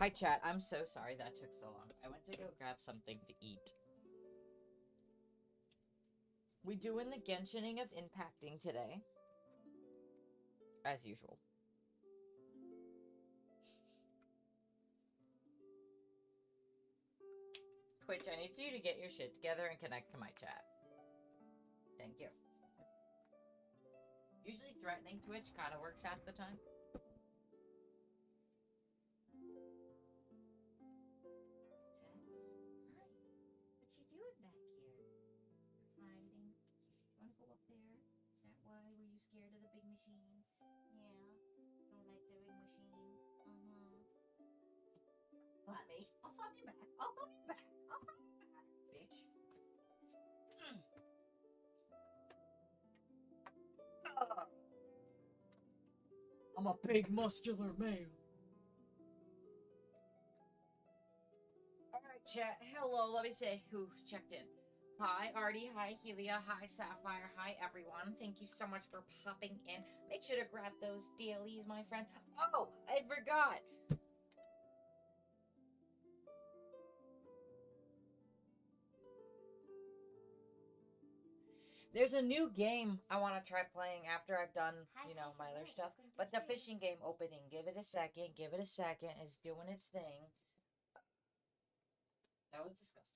Hi, chat. I'm so sorry that took so long. I went to go grab something to eat. We doing the Genshining of impacting today. As usual. Twitch, I need you to get your shit together and connect to my chat. Thank you. Usually threatening Twitch kind of works half the time. Scared of the big machine? Yeah. Don't like the big machine? Slap me. I'll slap you back. I'll slap you back. I'll slap you back, bitch. I'm a big muscular male. Alright, chat. Hello, let me say who's checked in. Hi, Artie. Hi, Helia. Hi, Sapphire. Hi, everyone. Thank you so much for popping in. Make sure to grab those dailies, my friends. Oh, I forgot. There's a new game I want to try playing after I've done, you know, my other stuff. But the fishing game opening, give it a second. Give it a second. It's doing its thing. That was disgusting.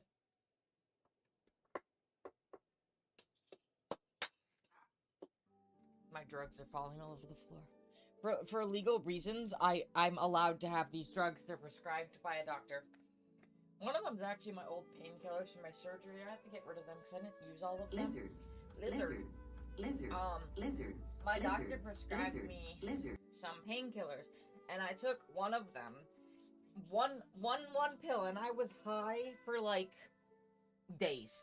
My drugs are falling all over the floor. For legal reasons, I'm allowed to have these drugs. They're prescribed by a doctor. One of them is actually my old painkillers from my surgery. I have to get rid of them because I didn't use all of them. Lizard. Lizard. My doctor prescribed me some painkillers, and I took one of them. One pill, and I was high for like days.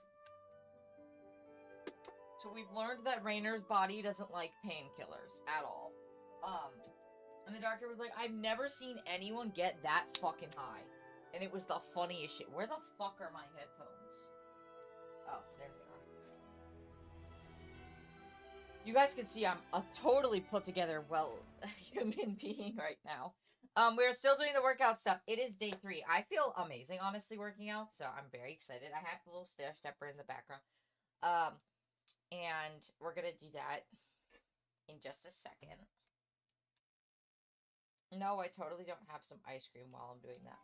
So we've learned that Rainer's body doesn't like painkillers at all. And the doctor was like, I've never seen anyone get that fucking high. And it was the funniest shit. Where the fuck are my headphones? Oh, there they are. You guys can see I'm a totally put together, well, human being right now. We're still doing the workout stuff. It is day 3. I feel amazing, honestly, working out, so I'm very excited. I have the little stair stepper in the background. And we're gonna do that in just a second. No, I totally don't have some ice cream while I'm doing that.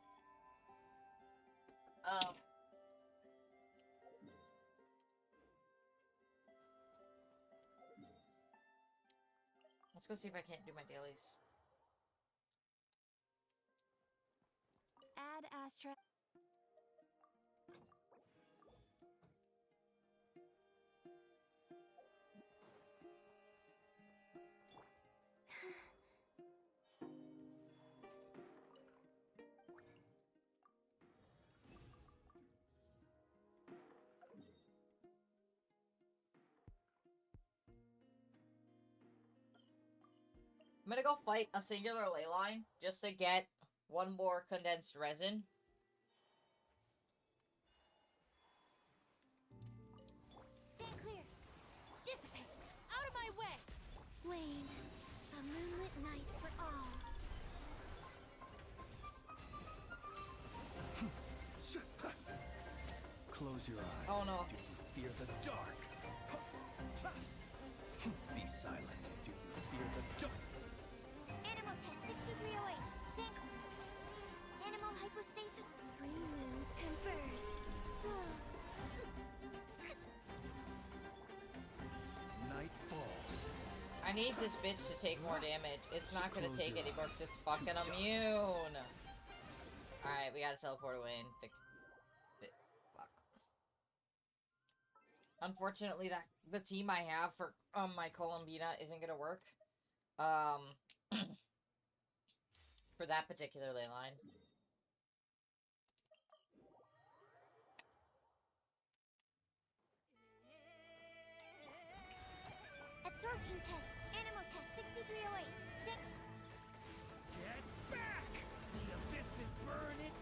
Let's go see if I can't do my dailies. Add Astra. I'm gonna go fight a singular ley line just to get one more condensed resin. Stand clear. Dissipate. Out of my way. Wane. A moonlit night for all. Close your eyes. Oh no. Do you fear the dark? Be silent. Do you fear the dark? Animal test 6308. Stand clear. Animal hypostasis. 3 moons converge. Night falls. I need this bitch to take more damage. It's not gonna take any more because it's fucking immune. Alright, we gotta teleport away and fix. Fuck. Unfortunately, the team I have for my Columbina isn't gonna work. For that particular ley line. Absorption test. Animal test 6308. Stand. Get back! The abyss is burning.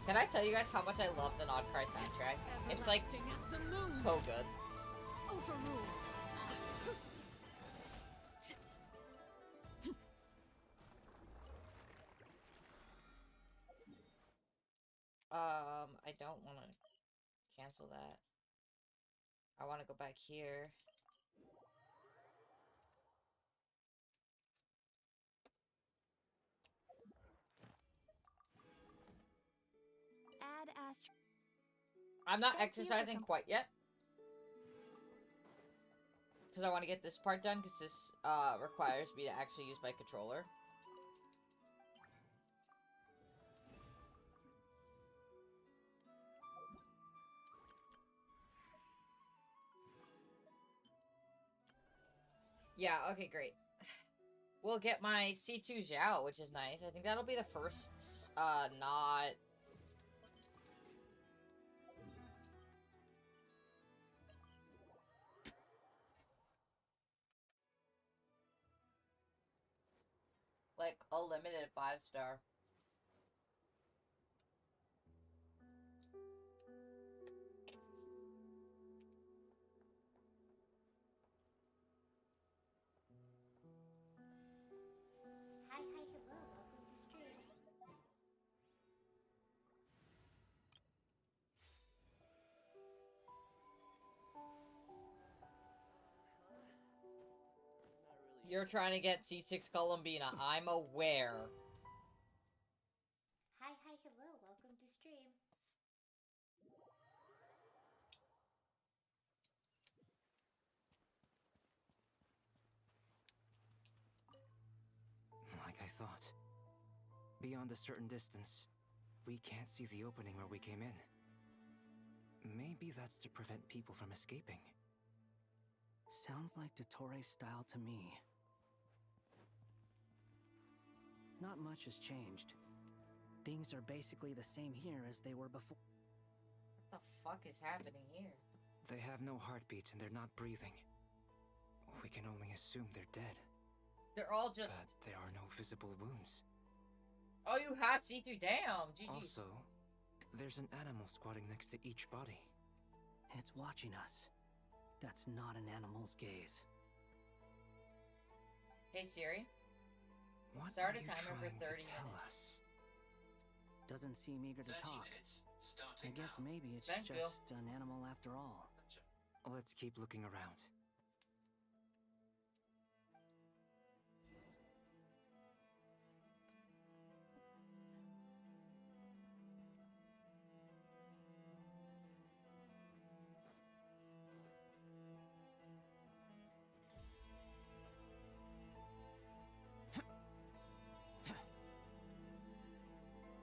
Can I tell you guys how much I love the Nod Cry soundtrack? It's like so good. Oh, overruled. I don't want to cancel that. I want to go back here. Add astro. I'm not Thank you for exercising quite yet. Because I want to get this part done, because this requires me to actually use my controller. Yeah, okay, great. We'll get my C2 Zhao, which is nice. I think that'll be the first, not... like, a limited 5-star. Hi, hello, welcome to stream. You're trying to get C6 Columbina. I'm aware. Hi, hello, welcome to stream. Like I thought. Beyond a certain distance, we can't see the opening where we came in. Maybe that's to prevent people from escaping. Sounds like Dottore style to me. Not much has changed. Things are basically the same here as they were before. What the fuck is happening here? They have no heartbeats and they're not breathing. We can only assume they're dead. They're all just... But there are no visible wounds. Oh, you have see-through. Damn, GG's. Also, there's an animal squatting next to each body. It's watching us. That's not an animal's gaze. Hey, Siri. What Start are a you timer for trying 30 to tell minutes. us? Doesn't seem eager to 30 talk. minutes, I starting guess now. maybe it's Thank you. just an animal after all. Let's keep looking around.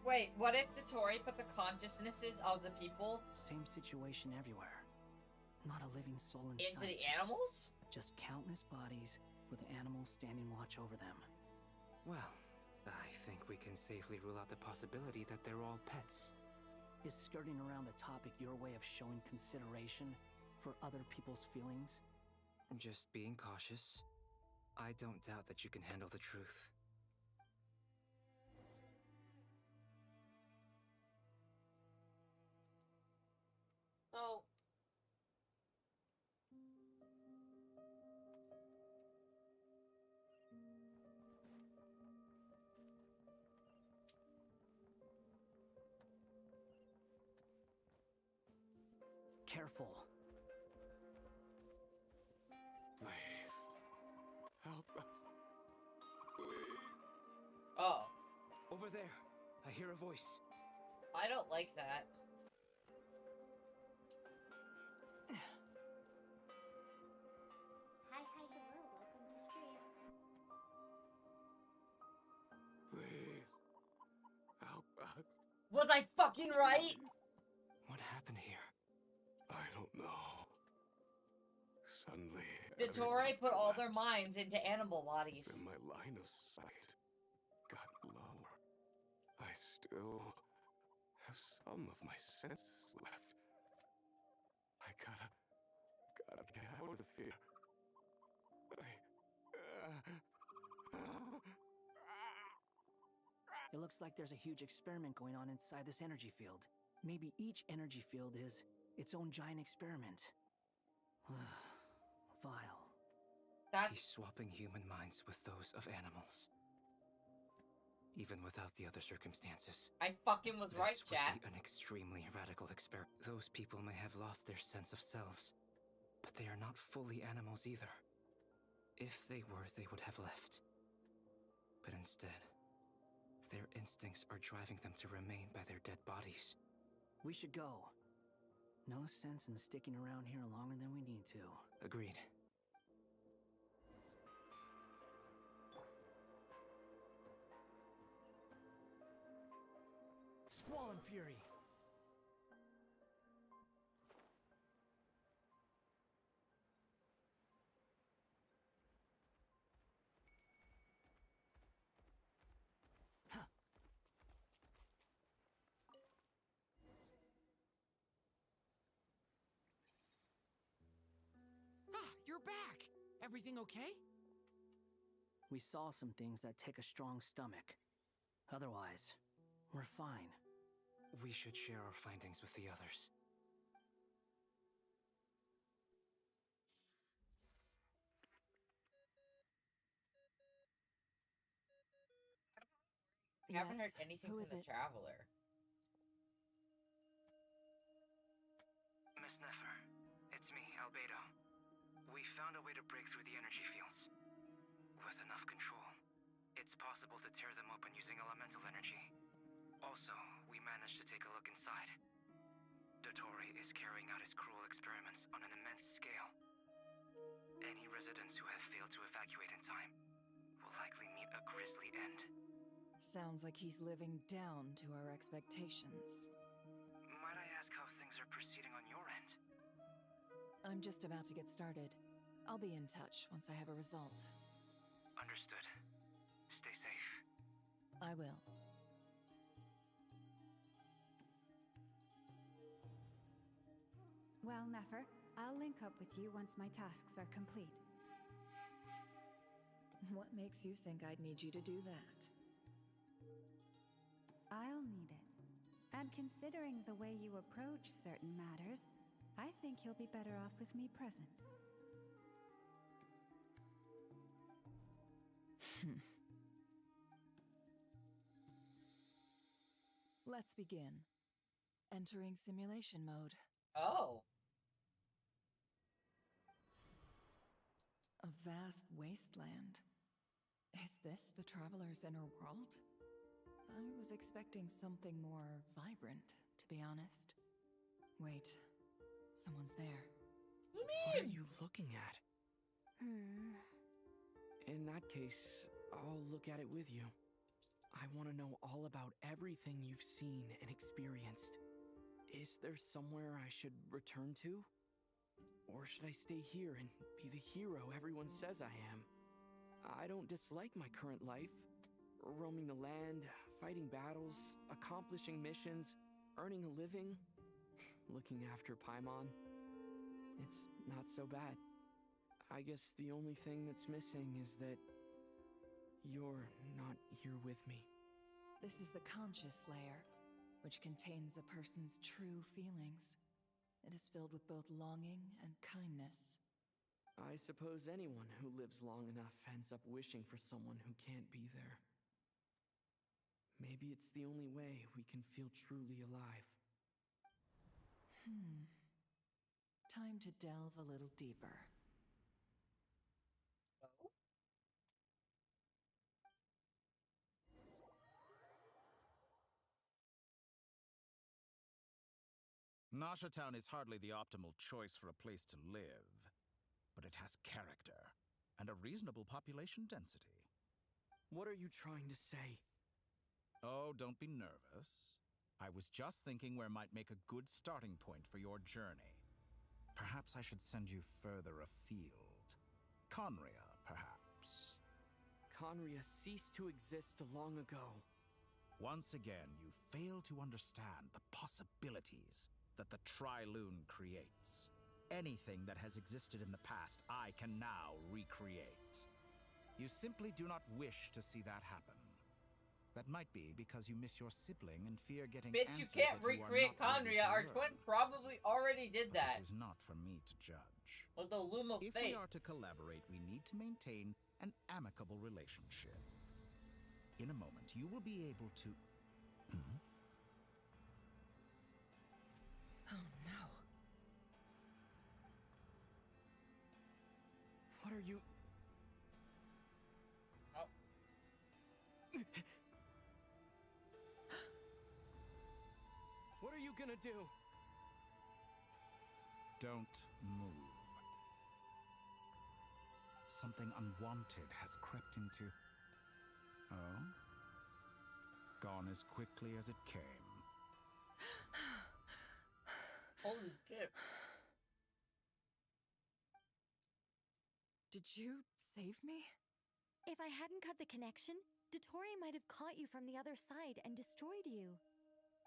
Wait, what if the Tory put the consciousnesses of the people Same situation everywhere. Not a living soul in into sight. the animals? Just countless bodies with animals standing watch over them. Well, I think we can safely rule out the possibility that they're all pets. Is skirting around the topic your way of showing consideration for other people's feelings? Just being cautious. I don't doubt that you can handle the truth. Oh. Careful. Please. Help us. Please. Oh. Over there, I hear a voice. I don't like that. Hi, hello, welcome to stream. Please. Help us. Was I fucking right? What happened here? I don't know. Suddenly, The Tory everything put all their collapsed, minds into animal bodies. and my line of sight got lower. I still have some of my senses left. I gotta get out of here. It looks like there's a huge experiment going on inside this energy field. Maybe each energy field is its own giant experiment. vile. That's He's swapping human minds with those of animals. Even without the other circumstances. I fucking was right, This would chat. be an extremely radical experiment. Those people may have lost their sense of selves, but they are not fully animals either. If they were, they would have left. But instead, their instincts are driving them to remain by their dead bodies. We should go. No sense in sticking around here longer than we need to. Agreed. Squall and Fury. You're back! Everything okay? We saw some things that take a strong stomach. Otherwise, we're fine. We should share our findings with the others. I haven't heard anything Who from is the it? Traveler. Miss Nefer, it's me, Albedo. We found a way to break through the energy fields. With enough control, it's possible to tear them open using elemental energy. Also, we managed to take a look inside. Dottore is carrying out his cruel experiments on an immense scale. Any residents who have failed to evacuate in time will likely meet a grisly end. Sounds like he's living down to our expectations. Might I ask how things are proceeding on your end? I'm just about to get started. I'll be in touch once I have a result. Understood. Stay safe. I will. Well, Nefer, I'll link up with you once my tasks are complete. What makes you think I'd need you to do that? I'll need it. And considering the way you approach certain matters, I think you'll be better off with me present. Let's begin. Entering simulation mode. Oh. A vast wasteland. Is this the Traveler's inner world? I was expecting something more vibrant, to be honest. Wait, someone's there. What are you looking at? Hmm. In that case, I'll look at it with you. I want to know all about everything you've seen and experienced. Is there somewhere I should return to? Or should I stay here and be the hero everyone says I am? I don't dislike my current life. Roaming the land, fighting battles, accomplishing missions, earning a living, looking after Paimon. It's not so bad. I guess the only thing that's missing is that you're not here with me. This is the conscious layer, which contains a person's true feelings. It is filled with both longing and kindness. I suppose anyone who lives long enough ends up wishing for someone who can't be there. Maybe it's the only way we can feel truly alive. Time to delve a little deeper. Oh? Nasha Town is hardly the optimal choice for a place to live, but it has character and a reasonable population density. What are you trying to say? Oh, don't be nervous. I was just thinking where might make a good starting point for your journey. Perhaps I should send you further afield. Conria, perhaps. Conria ceased to exist long ago. Once again, you fail to understand the possibilities that the Tri-Lune creates. Anything that has existed in the past, I can now recreate. You simply do not wish to see that happen. That might be because you miss your sibling and fear getting Bitch, answers you can't that you are recreate not ready Conria. to Our learn. twin probably already did But that. this is not for me to judge. With the loom of If fate. we are to collaborate, we need to maintain an amicable relationship. In a moment, you will be able to... Oh no. What are you... Oh. What are you gonna do? Don't move. Something unwanted has crept into... Oh? Gone as quickly as it came. Holy shit. Did you save me? If I hadn't cut the connection, Dottore might have caught you from the other side and destroyed you.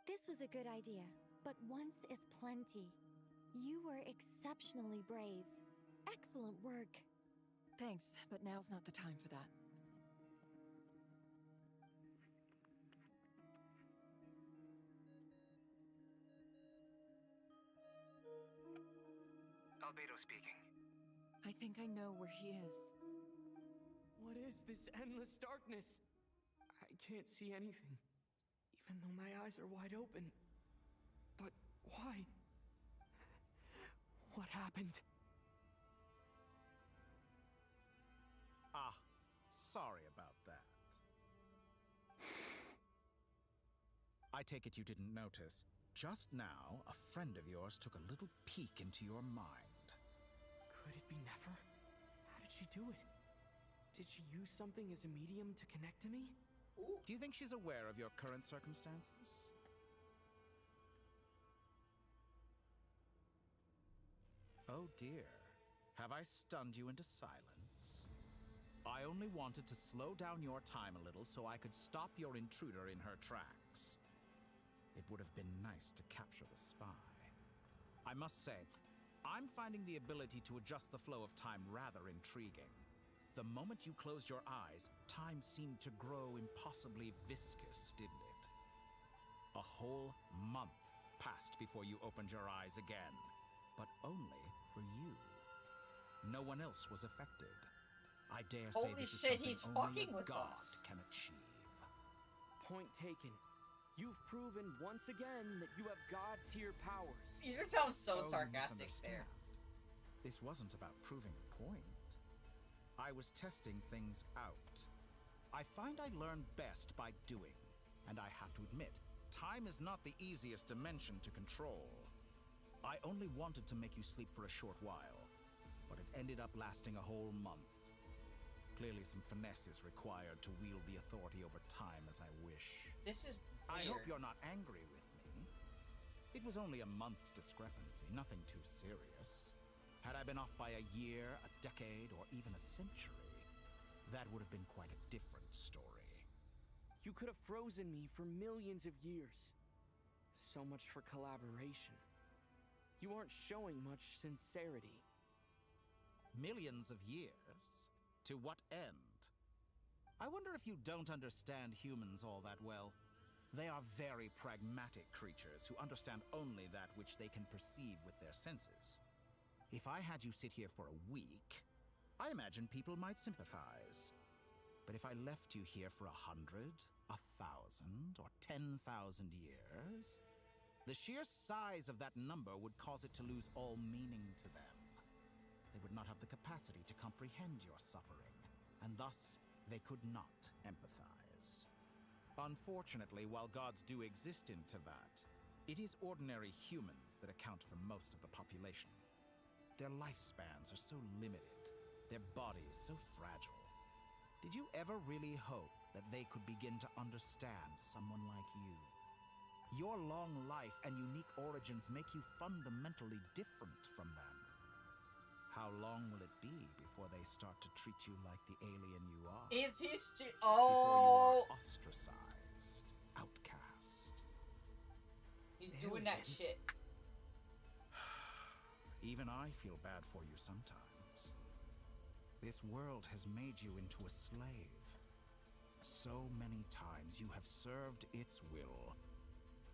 This was a good idea, but once is plenty. You were exceptionally brave. Excellent work. Thanks, but now's not the time for that. Albedo speaking. I think I know where he is. What is this endless darkness? I can't see anything, even though my eyes are wide open. But why? What happened? Ah, sorry about that. I take it you didn't notice. Just now, a friend of yours took a little peek into your mind. Could it be Nefer? How did she do it? Did she use something as a medium to connect to me? Ooh. Do you think she's aware of your current circumstances? Oh dear. Have I stunned you into silence? I only wanted to slow down your time a little so I could stop your intruder in her tracks. It would have been nice to capture the spy. I must say, I'm finding the ability to adjust the flow of time rather intriguing. The moment you closed your eyes, time seemed to grow impossibly viscous, didn't it? A whole month passed before you opened your eyes again, but only for you. No one else was affected. I dare say Holy this is shit, something he's only fucking a with god us. can achieve. Point taken. You've proven once again that you have god-tier powers. You sound so Oh, you sarcastic there. misunderstand. This wasn't about proving a point. I was testing things out. I find I learn best by doing, and I have to admit, time is not the easiest dimension to control. I only wanted to make you sleep for a short while, but it ended up lasting a whole month. Clearly some finesse is required to wield the authority over time as I wish. This is weird. I hope you're not angry with me. It was only a month's discrepancy, nothing too serious. Had I been off by a year, a decade, or even a century, that would have been quite a different story. You could have frozen me for millions of years. So much for collaboration. You aren't showing much sincerity. Millions of years? To what end? I wonder if you don't understand humans all that well. They are very pragmatic creatures who understand only that which they can perceive with their senses. If I had you sit here for a week, I imagine people might sympathize. But if I left you here for 100, 1,000, or 10,000 years, the sheer size of that number would cause it to lose all meaning to them. They would not have the capacity to comprehend your suffering, and thus they could not empathize. Unfortunately, while gods do exist in Teyvat, it is ordinary humans that account for most of the population. Their lifespans are so limited, their bodies so fragile. Did you ever really hope that they could begin to understand someone like you? Your long life and unique origins make you fundamentally different from them. How long will it be before they start to treat you like the alien you are? Is he Before you are ostracized, outcast. He's doing that shit. Even I feel bad for you sometimes. This world has made you into a slave. So many times you have served its will,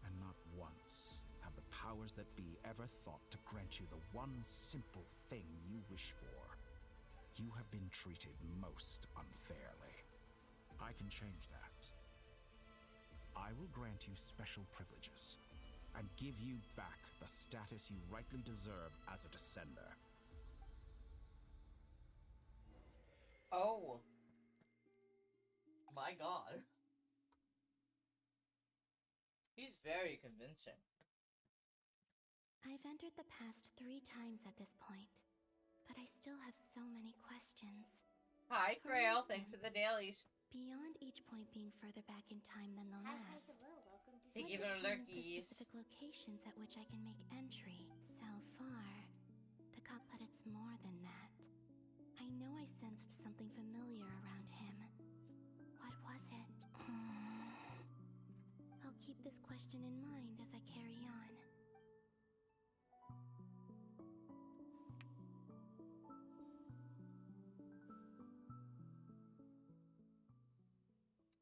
and not once have the powers that be ever thought to grant you the one simple thing you wish for. You have been treated most unfairly. I can change that. I will grant you special privileges and give you back the status you rightly deserve as a descender. Oh. My god. He's very convincing. I've entered the past 3 times at this point, but I still have so many questions. Hi, For Frail. Thanks for the instance, dailies. Beyond each point being further back in time than the last, Hey, what give it a determines the lurkies. specific locations at which I can make entry? So far, the cop, but it's more than that. I know I sensed something familiar around him. What was it? I'll keep this question in mind as I carry on.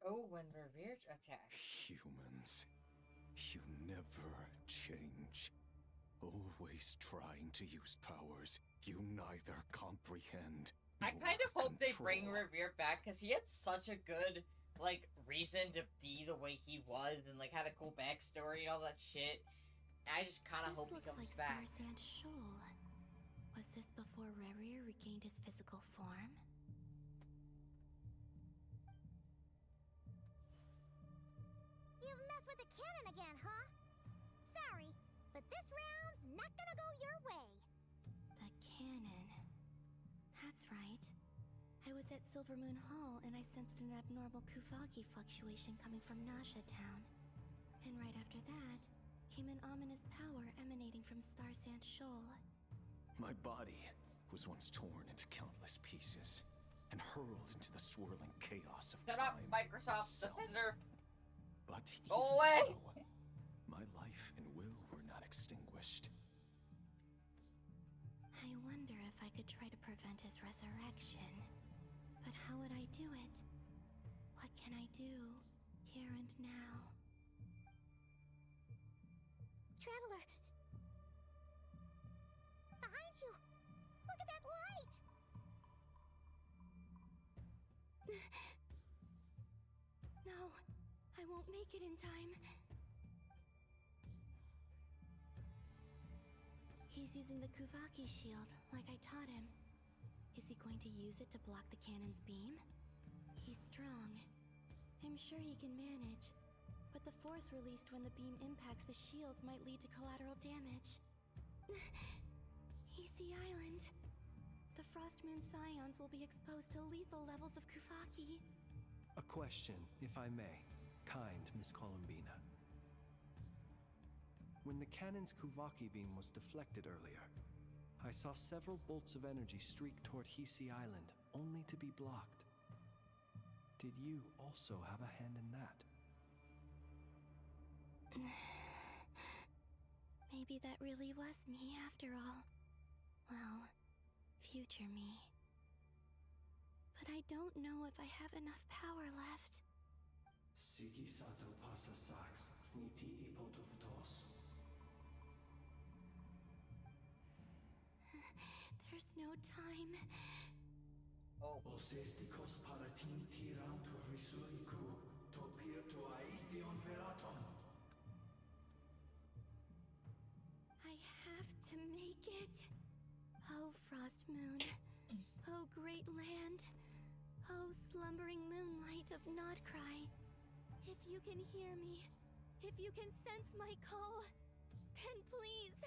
Oh, when Revere attacks. Humans, you never change. Always trying to use powers you neither comprehend. I kind of hope they bring control. Revere back, because he had such a good, like, reason to be the way he was, and, like, had a cool backstory and all that shit. I just kind of hope he comes This looks like back. Star Sand Shoal. Was this before Rerir regained his physical form? You've messed with the cannon again, huh? Sorry, but this round's not gonna go your way. The cannon. That's right. I was at Silvermoon Hall and I sensed an abnormal Kuvagi fluctuation coming from Nasha Town. And right after that, came an ominous power emanating from Star Sand Shoal. My body was once torn into countless pieces and hurled into the swirling chaos of Shut time up, Microsoft itself. Defender. But Go even away! so, my life and will were not extinguished. I wonder if I could try to prevent his resurrection. But how would I do it? What can I do, here and now? Traveler! Behind you! Look at that light! No, I won't make it in time. He's using the Kuvaki shield, like I taught him. Is he going to use it to block the cannon's beam? He's strong. I'm sure he can manage. But the force released when the beam impacts the shield might lead to collateral damage. Easy Island. The Frost Moon Scions will be exposed to lethal levels of Kuvaki. A question, if I may, kind Miss Columbina. When the cannon's Kuvaki beam was deflected earlier, I saw several bolts of energy streak toward Hisi Island, only to be blocked. Did you also have a hand in that? Maybe that really was me after all. Well, future me. But I don't know if I have enough power left. Siki Sato Pasa Sax, Niti Ipotuvtos. There's no time. Oh. Osestikos Palatin Tiranto Risuriku, Topirto Aithion Veraton. I have to make it. Oh, Frost Moon. Oh, great land. Oh, slumbering moonlight of Nodcry. If you can hear me, if you can sense my call, then please,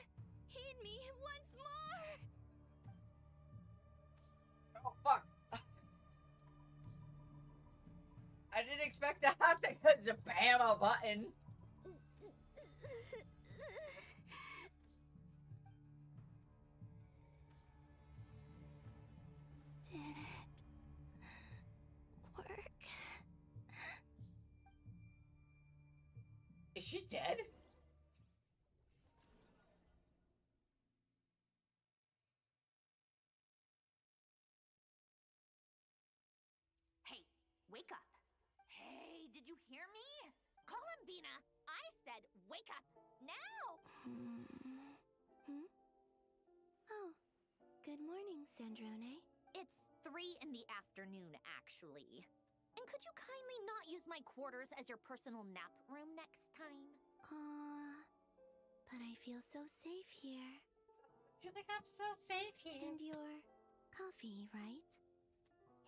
heed me once more! Oh, fuck. I didn't expect to have to bam a button. Did it work? Is she dead? Hey, wake up. Hey, did you hear me? Call him, Bina. I said wake up now. Oh, good morning, Sandrone. It's 3 in the afternoon, actually. And could you kindly not use my quarters as your personal nap room next time? But I feel so safe here. Do you think I'm so safe here? And your coffee, right?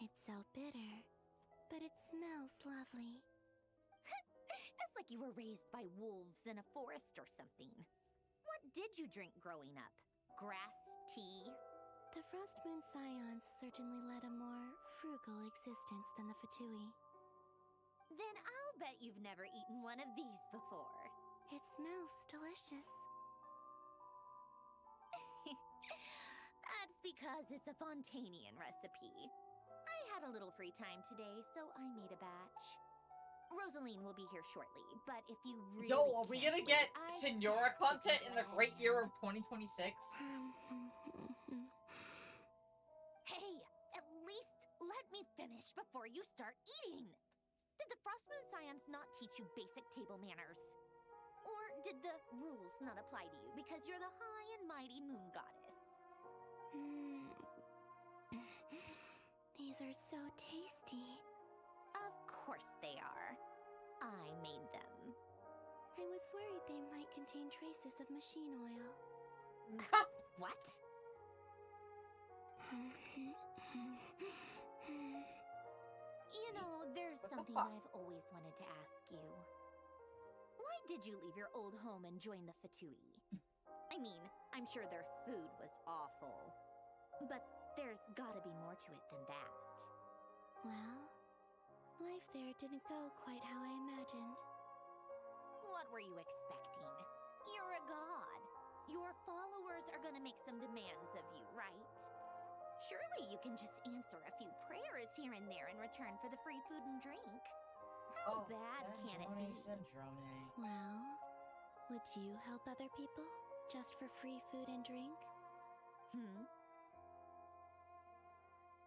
It's so bitter, but it smells lovely. It's like you were raised by wolves in a forest or something. What did you drink growing up? Grass tea? The Frost Moon Scions certainly led a more frugal existence than the Fatui. Then I'll bet you've never eaten one of these before. It smells delicious. That's because it's a Fontanian recipe. I had a little free time today, so I made a batch. Rosaline will be here shortly, but if you really Yo, are we gonna get I Senora content in the great year of 2026? Hey, at least let me finish before you start eating. Did the Frostmoon Scions not teach you basic table manners? Or did the rules not apply to you because you're the high and mighty moon goddess? These are so tasty. Of course they are. I made them. I was worried they might contain traces of machine oil. What? You know, there's something I've always wanted to ask you. Why did you leave your old home and join the Fatui? I mean, I'm sure their food was awful. But there's gotta be more to it than that. Well, life there didn't go quite how I imagined. What were you expecting? You're a god. Your followers are gonna make some demands of you, right? Surely you can just answer a few prayers here and there in return for the free food and drink. How bad can it be? Well, would you help other people just for free food and drink?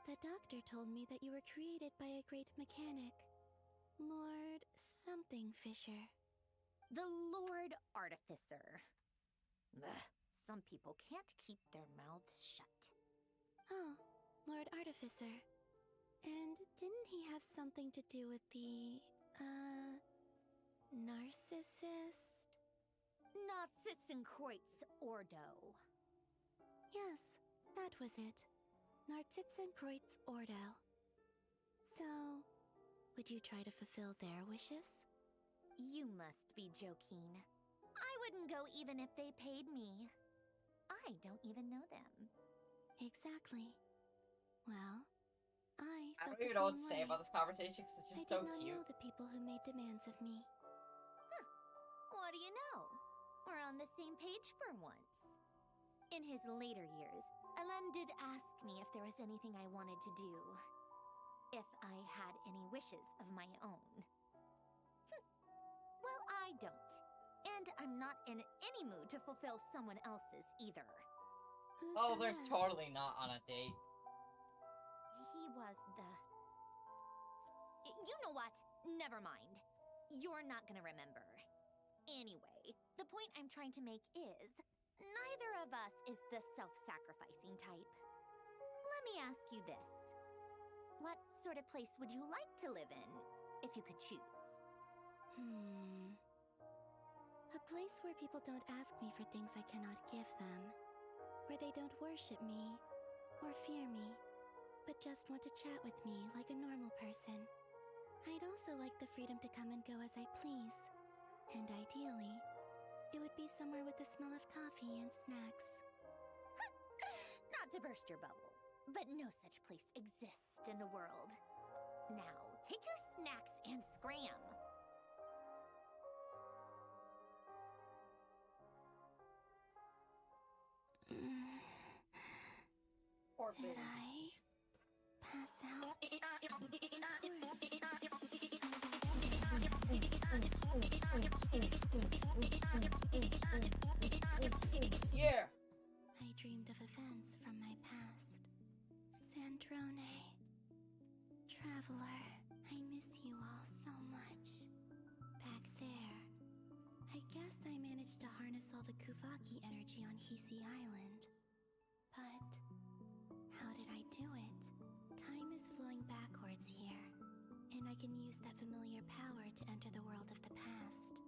The doctor told me that you were created by a great mechanic, Lord something Fisher. The Lord Artificer. Ugh, some people can't keep their mouths shut. Oh, Lord Artificer. And didn't he have something to do with the, narcissist? Narcissenkreuz Ordo. Yes, that was it. Narcissenkreuz Ordo. So, would you try to fulfill their wishes? You must be joking. I wouldn't go even if they paid me. I don't even know them. Exactly. Well, I I felt don't even know what to say about this conversation because it's just so I did not cute. know the people who made demands of me. What do you know? We're on the same page for once. In his later years, Elen did ask me if there was anything I wanted to do. If I had any wishes of my own. Well, I don't. And I'm not in any mood to fulfill someone else's either. Oh, there's totally not on a date. He was the... You know what? Never mind. You're not gonna remember. Anyway, the point I'm trying to make is, neither of us is the self-sacrificing type. Let me ask you this. What sort of place would you like to live in, if you could choose? A place where people don't ask me for things I cannot give them. Where they don't worship me, or fear me, but just want to chat with me like a normal person. I'd also like the freedom to come and go as I please. And ideally, it would be somewhere with the smell of coffee and snacks. Not to burst your bubble, but no such place exists in the world. Now, take your snacks and scram. Did I pass out? Yeah. I dreamed of events from my past. Sandrone, Traveler, I miss you all so managed to harness all the Kuvaki energy on Hisi Island. But how did I do it? Time is flowing backwards here, and I can use that familiar power to enter the world of the past.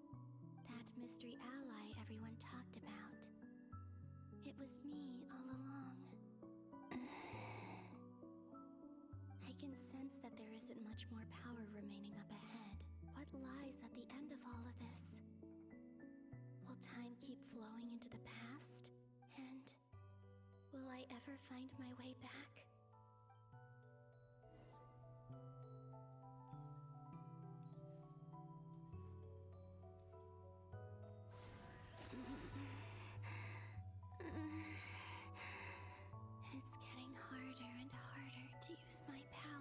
That mystery ally everyone talked about. It was me all along. I can sense that there isn't much more power remaining up ahead. What lies at the end of all of this? Will time keep flowing into the past? And will I ever find my way back? It's getting harder and harder to use my power.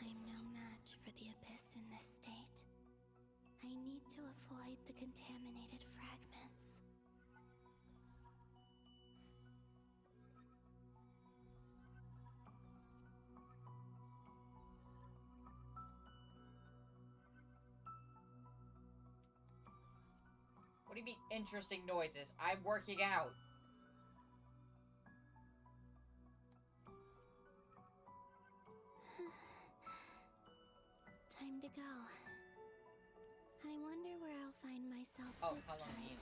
I'm no match for the Abyss in this state. I need to avoid the contaminated fragments. What do you mean, interesting noises? I'm working out. Time to go. I wonder where I'll find myself Oh, this how long time.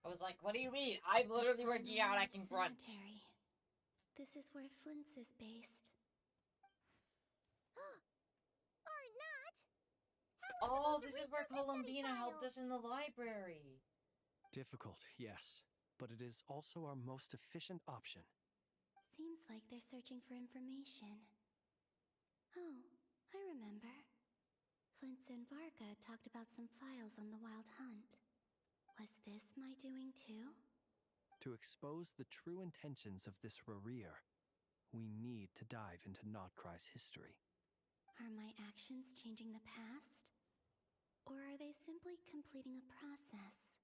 I was like, what do you mean? I'm literally working out, I can grunt. Cemetery. This is where Flint's is based. Or not. Oh, this is where Columbina helped us in the library. Difficult, yes, but it is also our most efficient option. Seems like they're searching for information. Oh, I remember. Flint and Varka talked about some files on the Wild Hunt. Was this my doing too? To expose the true intentions of this Rarir, we need to dive into Notcry's history. Are my actions changing the past? Or are they simply completing a process?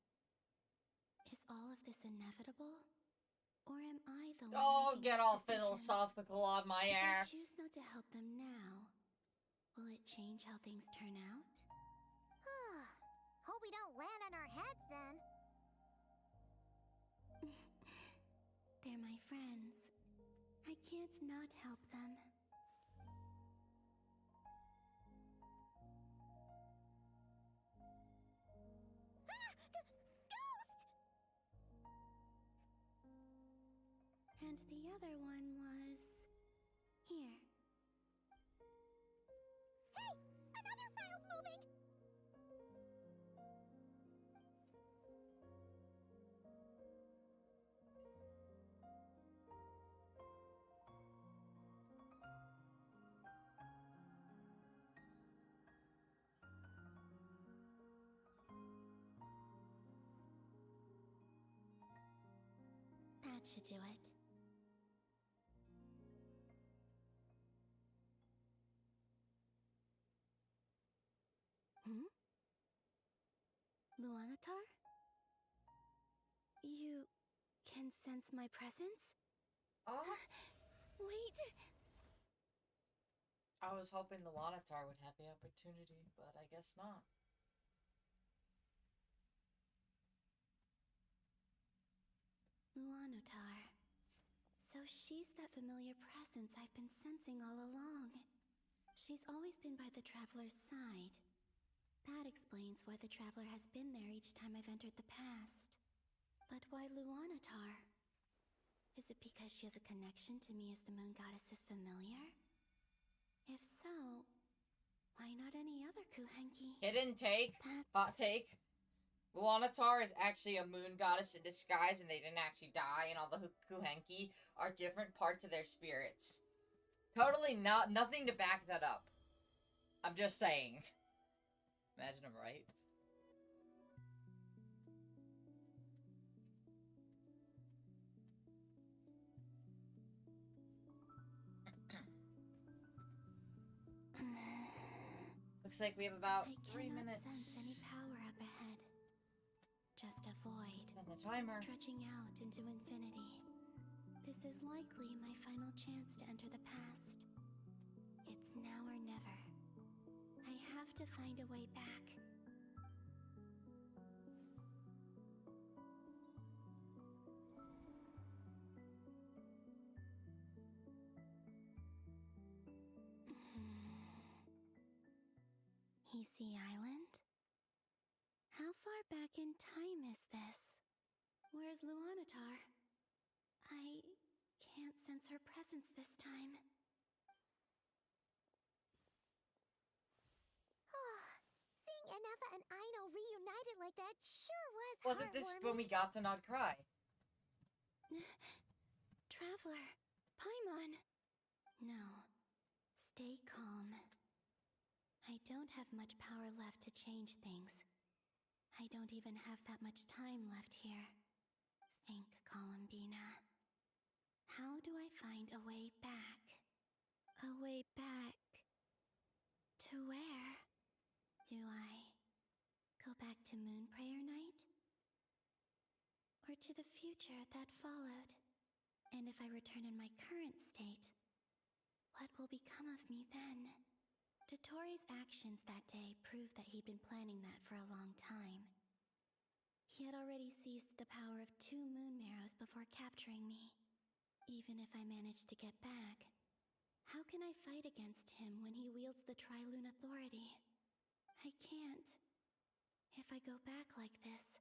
Is all of this inevitable? Or am I the one Don't making get these all decisions? philosophical on my If I ass. choose not to help them now, will it change how things turn out? Hope we don't land on our heads then. They're my friends. I can't not help them. And the other one was... here. Hey! Another file's moving! That should do it. Luanatar? You can sense my presence? Oh? Wait! I was hoping the Luanatar would have the opportunity, but I guess not. Luanatar. So she's that familiar presence I've been sensing all along. She's always been by the Traveler's side. That explains why the Traveler has been there each time I've entered the past. But why Luanatar? Is it because she has a connection to me as the Moon Goddess's familiar? If so, why not any other Kuhenki? Hidden take. Hot take. Luanatar is actually a moon goddess in disguise, and they didn't actually die, and all the Kuhenki are different parts of their spirits. Totally nothing to back that up. I'm just saying. Imagine I'm right. Looks like we have about I 3 cannot minutes. sense any power up ahead. Just a void. Then the timer. Stretching out into infinity. This is likely my final chance to enter the past. It's now or never. I have to find a way back. Hisi Island? How far back in time is this? Where's Luanatar? I can't sense her presence this time. Seeing Anafa and Aino reunited like that sure was Wasn't this when we got to not cry? Traveler, Paimon. No, stay calm. I don't have much power left to change things. I don't even have that much time left here. Think, Columbina. How do I find a way back? A way back... to where? Do I go back to Moonprayer Night? Or to the future that followed? And if I return in my current state, what will become of me then? Dotori's actions that day proved that he'd been planning that for a long time. He had already seized the power of 2 moon marrows before capturing me. Even if I managed to get back, how can I fight against him when he wields the Tri-Lune Authority? I can't. If I go back like this,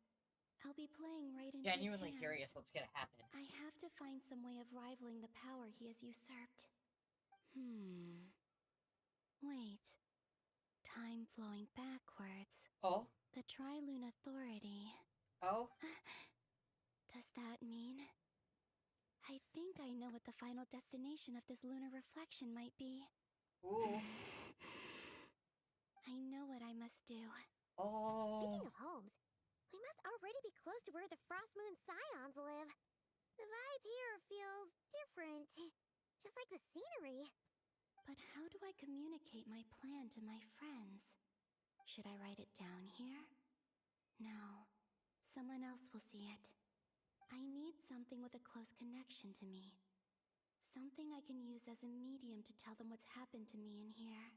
I'll be playing right into Genuinely his hands. curious what's gonna happen. I have to find some way of rivaling the power he has usurped. Wait. Time flowing backwards. Oh? The Tri-Lune Authority. Oh? Does that mean... I think I know what the final destination of this lunar reflection might be. Ooh. I know what I must do. Oh. Speaking of homes, we must already be close to where the Frost Moon Scions live. The vibe here feels different. Just like the scenery. But how do I communicate my plan to my friends? Should I write it down here? No. Someone else will see it. I need something with a close connection to me. Something I can use as a medium to tell them what's happened to me in here.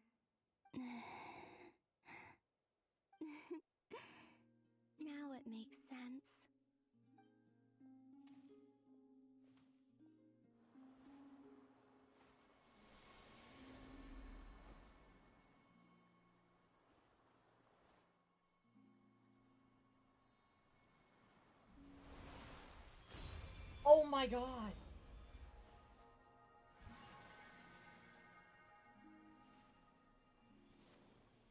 Now it makes sense. Oh my god!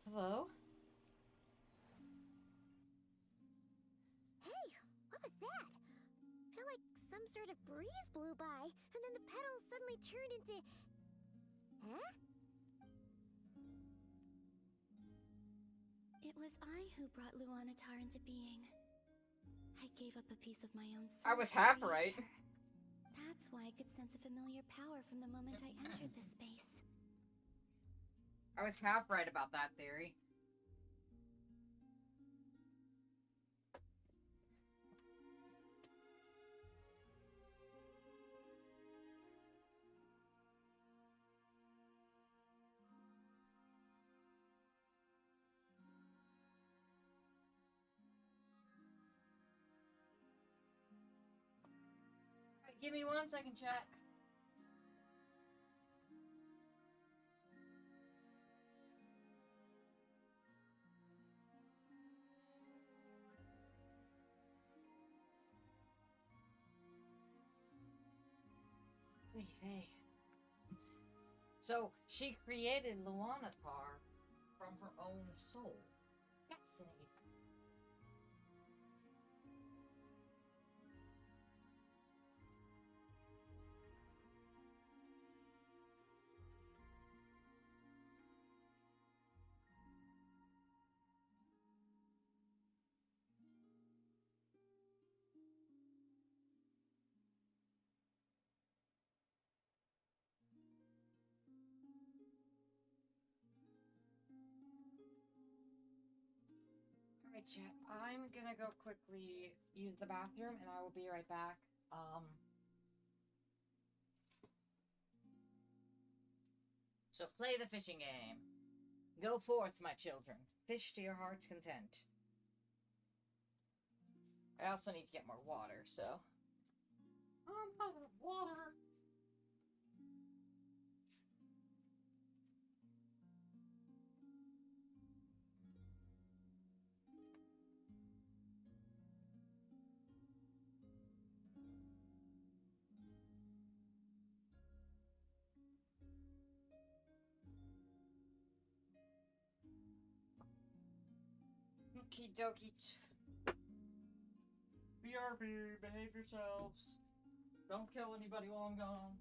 Hello? Hey, what was that? Felt like some sort of breeze blew by, and then the petals suddenly turned into... Huh? It was I who brought Luanatar into being. I gave up a piece of my own soul. I was to half create right. her. That's why I could sense a familiar power from the moment I entered this space. I was half right about that theory. Alright, give me 1 second, chat. Hey. So, she created Luanatar from her own soul. Fascinating. Alright, chat. I'm gonna go quickly use the bathroom and I will be right back. So play the fishing game. Go forth, my children. Fish to your heart's content. I also need to get more water, so. I'm out of water. Okie dokie. BRB, behave yourselves. Don't kill anybody while I'm gone.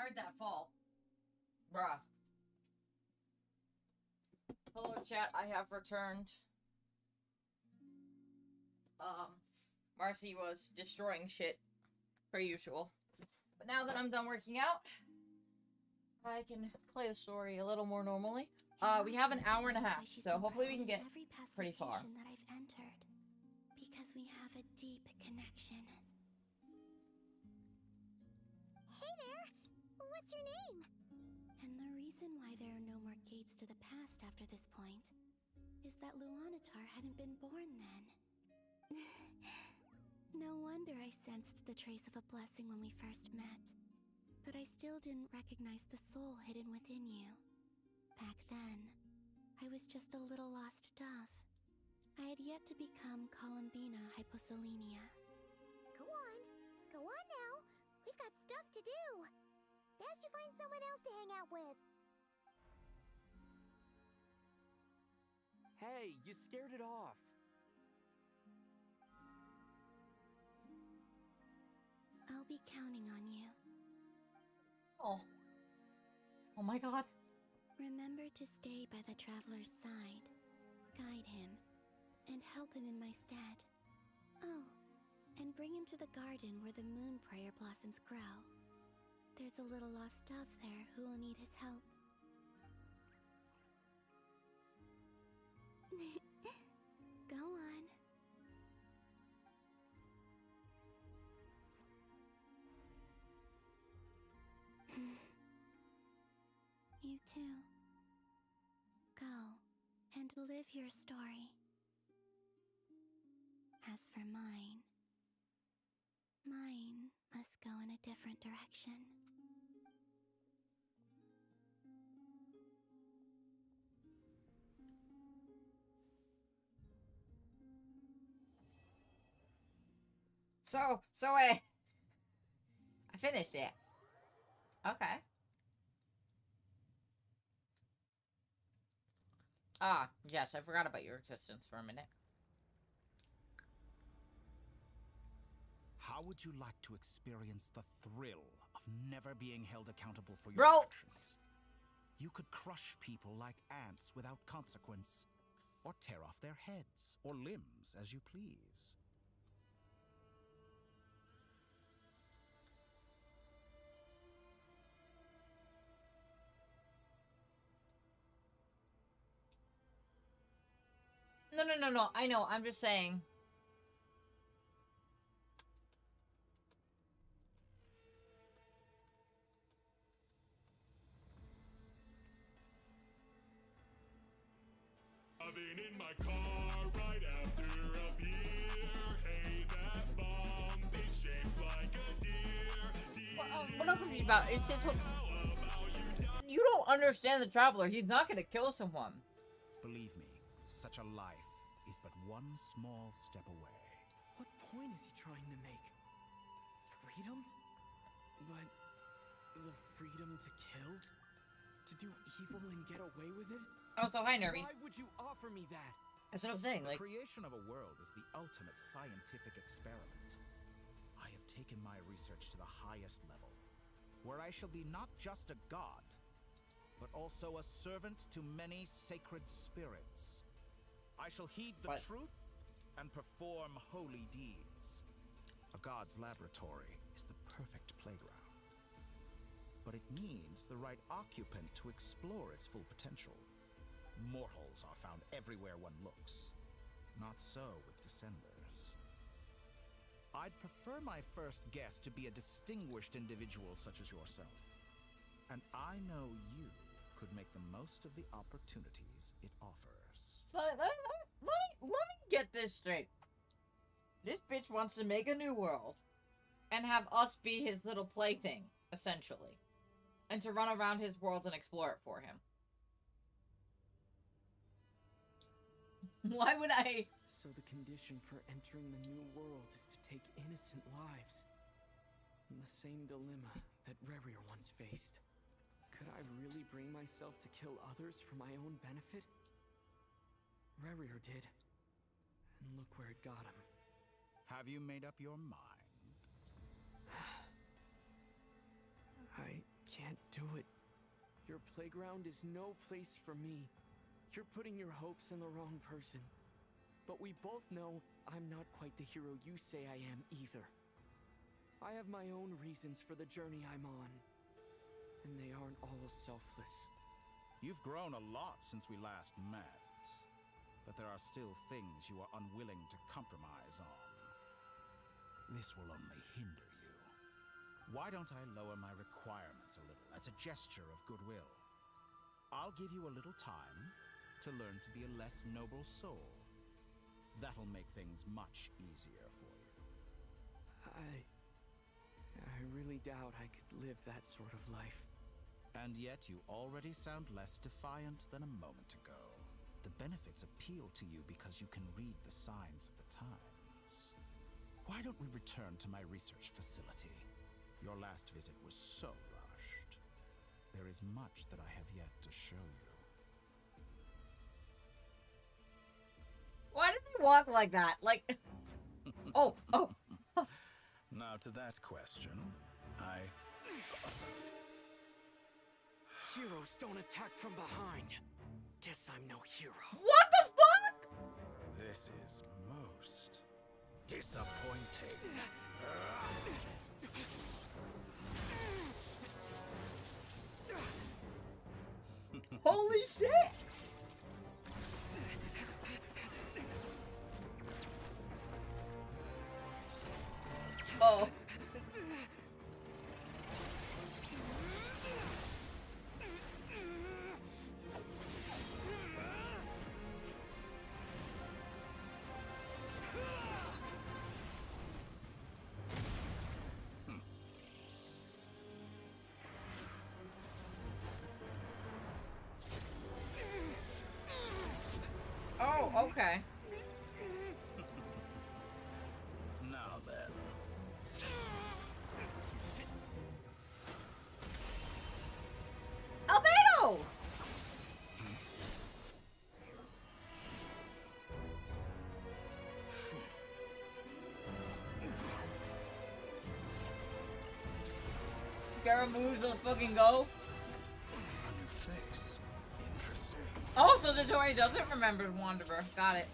heard that fall. Bruh. Hello, chat. I have returned. Marcy was destroying shit, per usual. But now that I'm done working out, I can play the story a little more normally. We have an hour and a half, so hopefully we can get pretty far. That I've entered, because we have a deep connection. Hey there! What's your name? And the reason why there are no more gates to the past after this point is that Luanatar hadn't been born then. No wonder I sensed the trace of a blessing when we first met. But I still didn't recognize the soul hidden within you. Back then, I was just a little lost dove. I had yet to become Columbina Hyposelenia. Go on. Go on now. We've got stuff to do. Best you find someone else to hang out with. Hey, you scared it off. I'll be counting on you. Oh. Oh my god. Remember to stay by the traveler's side, guide him, and help him in my stead. Oh, and bring him to the garden where the moon prayer blossoms grow. There's a little lost dove there who will need his help. Go on. You too. Go and live your story. As for mine must go in a different direction. I finished it. Okay. Ah, yes, I forgot about your existence for a minute. How would you like to experience the thrill of never being held accountable for your actions? You could crush people like ants without consequence, or tear off their heads or limbs as you please. No. I know. I'm just saying. In my car right after a beer. Hey, that bomb is shaped like a deer. What I'm confused about is his whole... You don't understand the Traveler. He's not gonna kill someone. Believe me, such a life is but one small step away. What point is he trying to make? Freedom? But the freedom to kill? To do evil and get away with it? Also, hi, Nervy. Why would you offer me that? That's what I'm saying, The like... creation of a world is the ultimate scientific experiment. I have taken my research to the highest level, where I shall be not just a god, but also a servant to many sacred spirits. I shall heed the truth and perform holy deeds. A god's laboratory is the perfect playground. But it needs the right occupant to explore its full potential. Mortals are found everywhere one looks. Not so with Descenders. I'd prefer my first guest to be a distinguished individual such as yourself. And I know you could make the most of the opportunities it offers. So let me get this straight. This bitch wants to make a new world and have us be his little plaything, essentially. And to run around his world and explore it for him. Why would I? So the condition for entering the new world is to take innocent lives. The same dilemma that Rerir once faced. Could I really bring myself to kill others for my own benefit? Rerir did. And look where it got him. Have you made up your mind? I can't playground is no place for me. You're putting your hopes in the wrong person. But we both know I'm not quite the hero you say I am either. I have my own reasons for the journey I'm on. And they aren't all selfless. You've grown a lot since we last met. But there are still things you are unwilling to compromise on. This will only hinder you. Why don't I lower my requirements a little as a gesture of goodwill? I'll give you a little time to learn to be a less noble soul. That'll make things much easier for you. I really doubt I could live that sort of life. And yet you already sound less defiant than a moment ago. The benefits appeal to you because you can read the signs of the times. Why don't we return to my research facility? Your last visit was so rushed. There is much that I have yet to show you. Why does he walk like that? Like, oh. Now to that question, Heroes don't attack from behind. Guess I'm no hero. What the fuck? This is most disappointing. Holy shit! Oh. Oh, okay. Now then. Albedo! Scaramouche will fucking go. A new face. Interesting. Oh, so Dotori doesn't remember Wanderer. Got it.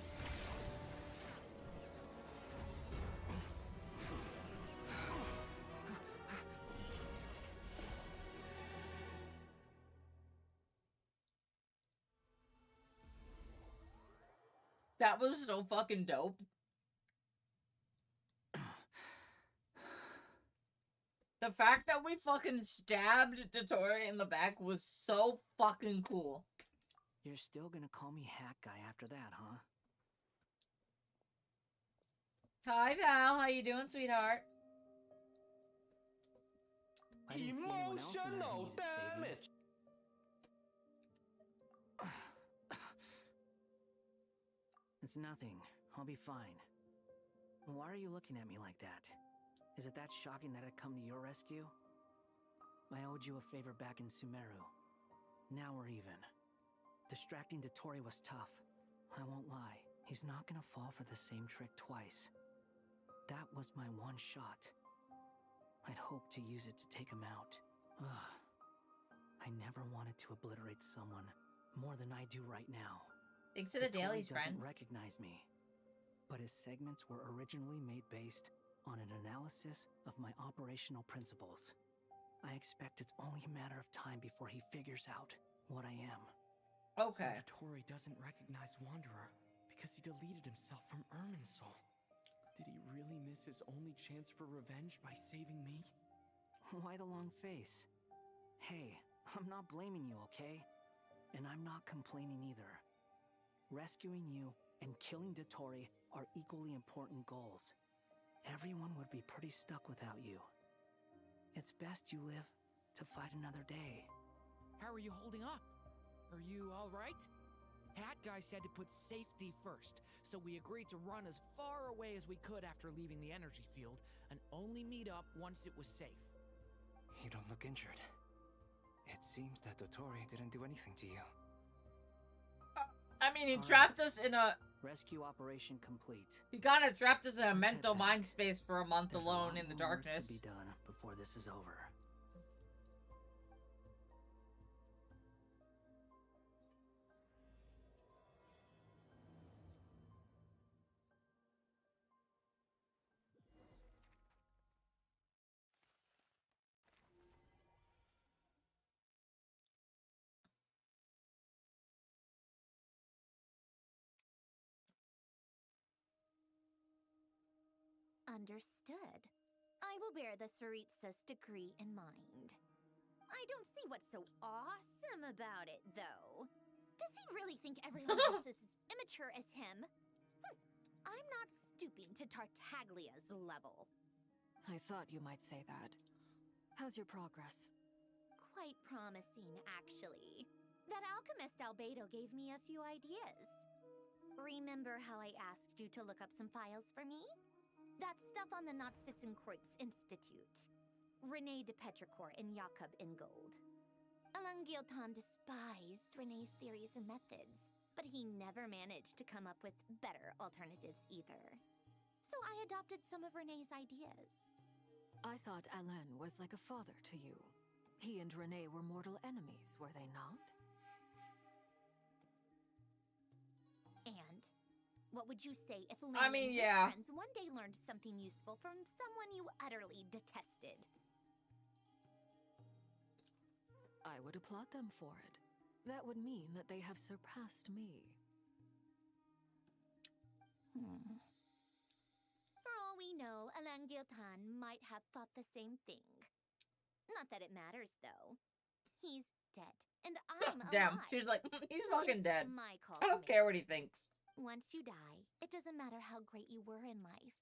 That was so fucking dope. The fact that we fucking stabbed Dotori in the back was so fucking cool. You're still gonna call me Hat Guy after that, huh? Hi, Val. How you doing, sweetheart? I didn't see anyone else in there who Emotional needed saving. damage. It's nothing. I'll be fine. Why are you looking at me like that? Is it that shocking that I'd come to your rescue? I owed you a favor back in Sumeru. Now we're even. Distracting Dotori was tough. I won't lie. He's not gonna fall for the same trick twice. That was my one shot. I'd hoped to use it to take him out. Ugh. I never wanted to obliterate someone more than I do right now. Thanks to the dailies, Doesn't friend. recognize me, but his segments were originally made based on an analysis of my operational principles. I expect it's only a matter of time before he figures out what I am. Okay. So Dotori doesn't recognize Wanderer because he deleted himself from Irminsul. Did he really miss his only chance for revenge by saving me? Why the long face? Hey, I'm not blaming you, okay? And I'm not complaining either. Rescuing you and killing Dotori are equally important goals. Everyone would be pretty stuck without you. It's best you live to fight another day. How are you holding up? Are you alright? Hat Guy said to put safety first, so we agreed to run as far away as we could after leaving the energy field, and only meet up once it was safe. You don't look injured. It seems that Dotori didn't do anything to you. I mean, he trapped us in a... Rescue operation complete. He kind of trapped us in a mental back. mind space for a month There's alone a in the lot more work darkness. to be done before this is over. Understood. I will bear the Tsaritsa's decree in mind. I don't see what's so awesome about it, though. Does he really think everyone else is as immature as him? I'm not stooping to Tartaglia's level. I thought you might say that. How's your progress? Quite promising, actually. That alchemist Albedo gave me a few ideas. Remember how I asked you to look up some files for me? That stuff on the Nachtstitzenkreuz Institute. René de Petrichor and Jakob Ingold. Alain Guillotin despised René's theories and methods, but he never managed to come up with better alternatives either. So I adopted some of René's ideas. I thought Alain was like a father to you. He and René were mortal enemies, were they not? And what would you say if Lane I mean, and his yeah. friends one day learned something useful from someone you utterly detested? I would applaud them for it. That would mean that they have surpassed me. For all we know, Alain Guillotin might have thought the same thing. Not that it matters, though. He's dead, and I'm Damn, alive. she's like, he's So fucking it's dead. my call I to don't care what he make. thinks. Once you die, it doesn't matter how great you were in life.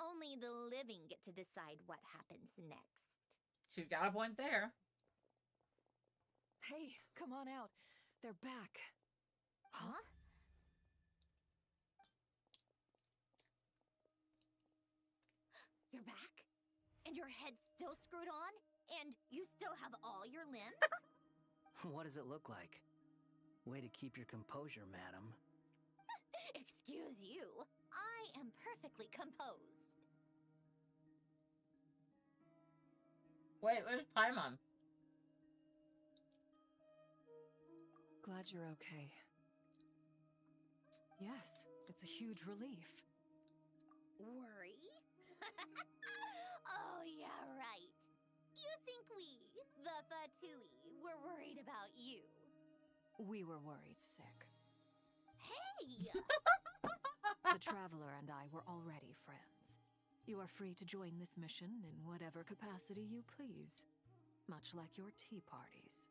Only the living get to decide what happens next. She's got a point there. Hey, come on out. They're back. Huh? You're back? And your head's still screwed on? And you still have all your limbs? What does it look like? Way to keep your composure, madam. Excuse you. I am perfectly composed. Wait, where's Paimon? Glad you're okay. Yes, it's a huge relief. Worry? Oh, yeah, right. You think we, the Fatui, were worried about you? We were worried sick. Hey! The Traveler and I were already friends. You are free to join this mission in whatever capacity you please. Much like your tea parties.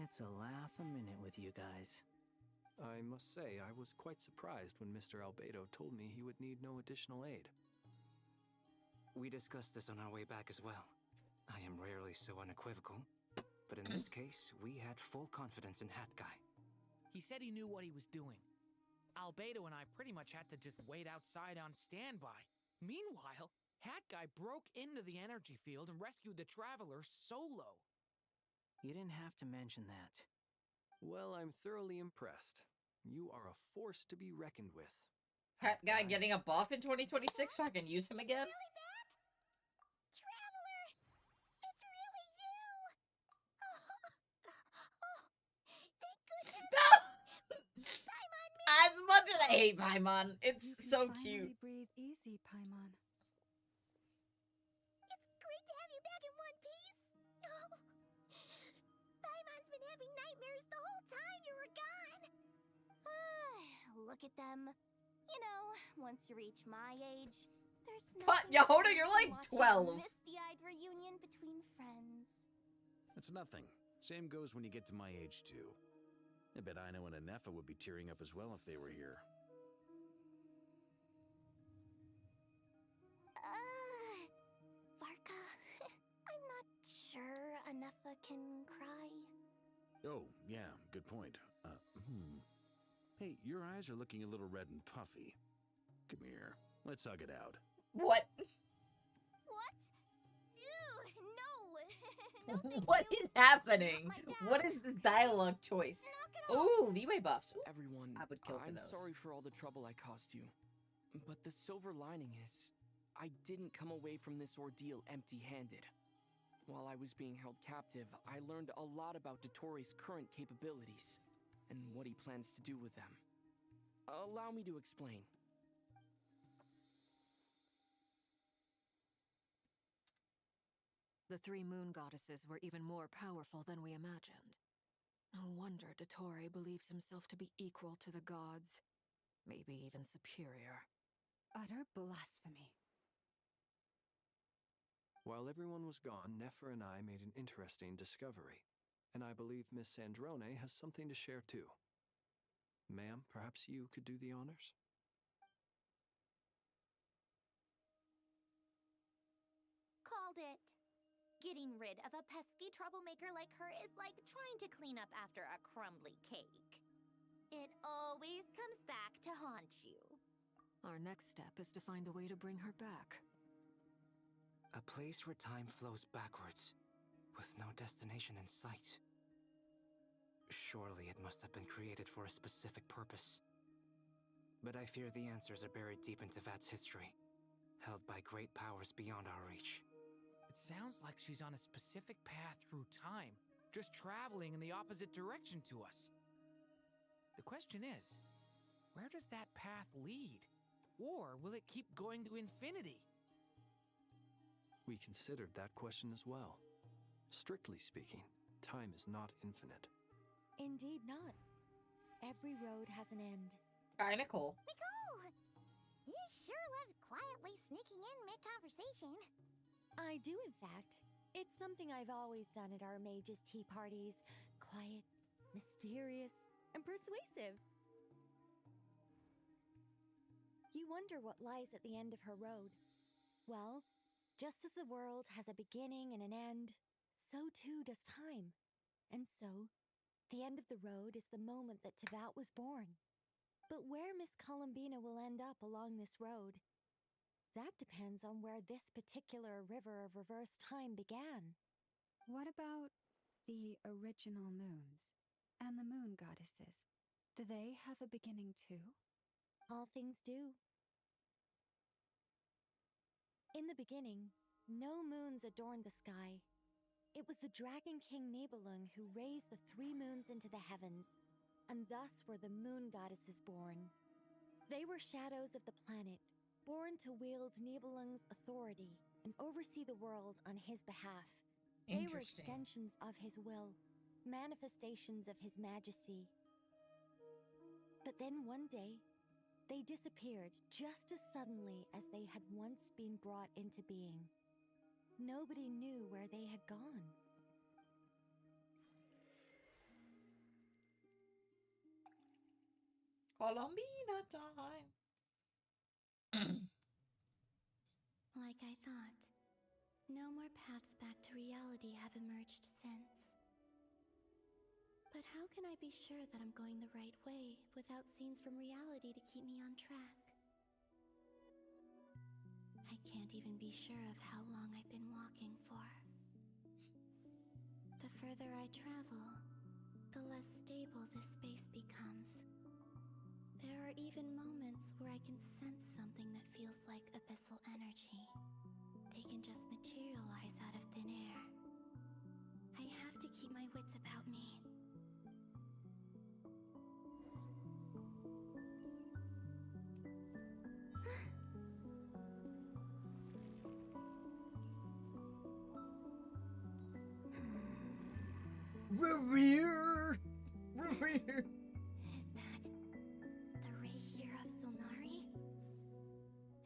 It's a laugh a minute with you guys. I must say, I was quite surprised when Mr. Albedo told me he would need no additional aid. We discussed this on our way back as well. I am rarely so unequivocal, but in this case, we had full confidence in Hat Guy. He said he knew what he was doing. Albedo and I pretty much had to just wait outside on standby. Meanwhile, Hat Guy broke into the energy field and rescued the Traveler solo. You didn't have to mention that. Well, I'm thoroughly impressed. You are a force to be reckoned with. Hat Guy getting a buff in 2026 so I can use him again? Really bad? Traveler! It's really you! Oh, thank goodness! Paimon, As much as I hate Paimon, it's so cute. Breathe easy, Paimon. it's great to have you back in one piece! Oh, Paimon's been having nightmares the whole time you were gone! Look at them. You know, once you reach my age, there's But nothing Yehuda, like you're like watching 12. a misty-eyed reunion between friends. It's nothing. Same goes when you get to my age, too. I bet Ino and Anefa would be tearing up as well if they were here. Varka, I'm not sure Anefa can cry. Oh, yeah, good point. Hey, your eyes are looking a little red and puffy. Come here, let's hug it out. What? What? Ew, no. No, thank What you. is happening? Not my dad. What is the dialogue choice? Knock it off. Ooh, leeway buffs. Ooh. Everyone, I would kill for I'm those. sorry for all the trouble I caused you. But the silver lining is, I didn't come away from this ordeal empty-handed. While I was being held captive, I learned a lot about Dottore,'s current capabilities, and what he plans to do with them. Allow me to explain. The three moon goddesses were even more powerful than we imagined. No wonder Dottore believes himself to be equal to the gods, maybe even superior. Utter blasphemy. While everyone was gone, Nefer and I made an interesting discovery, and I believe Miss Sandrone has something to share too. Ma'am, perhaps you could do the honors? Called it. Getting rid of a pesky troublemaker like her is like trying to clean up after a crumbly cake. It always comes back to haunt you. Our next step is to find a way to bring her back. A place where time flows backwards, with no destination in sight. Surely it must have been created for a specific purpose. But I fear the answers are buried deep into Vat's history, held by great powers beyond our reach. It sounds like she's on a specific path through time, just traveling in the opposite direction to us. The question is, where does that path lead? Or will it keep going to infinity? We considered that question as well. Strictly speaking, time is not infinite. Indeed not. Every road has an end. Kinda cool. Nicole! You sure love quietly sneaking in mid-conversation. I do, in fact. It's something I've always done at our mages' tea parties. Quiet, mysterious, and persuasive. You wonder what lies at the end of her road. Well, just as the world has a beginning and an end, so too does time. And so, the end of the road is the moment that Teyvat was born. But where Miss Columbina will end up along this road, that depends on where this particular river of reverse time began. What about the original moons and the moon goddesses? Do they have a beginning too? All things do. In the beginning, no moons adorned the sky. It was the Dragon King Nibelung who raised the 3 moons into the heavens, and thus were the moon goddesses born. They were shadows of the planet, born to wield Nibelung's authority and oversee the world on his behalf. They were extensions of his will, manifestations of his majesty. But then one day, they disappeared just as suddenly as they had once been brought into being. Nobody knew where they had gone. Columbina time. Like I thought, no more paths back to reality have emerged since. But how can I be sure that I'm going the right way without scenes from reality to keep me on track? I can't even be sure of how long I've been walking for. The further I travel, the less stable this space becomes. There are even moments where I can sense something that feels like abyssal energy. They can just materialize out of thin air. I have to keep my wits about me. Rear! Rear! Is that the Ray of Solnari?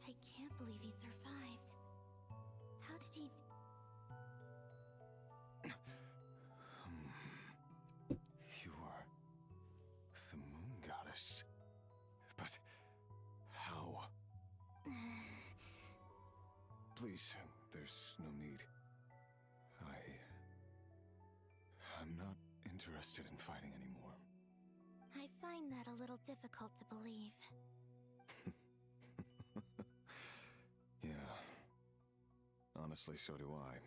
I can't believe he survived. How did he... You are the moon goddess. But how? Please, there's no need. I'm not interested in fighting anymore. I find that a little difficult to believe. Yeah. Honestly, so do I.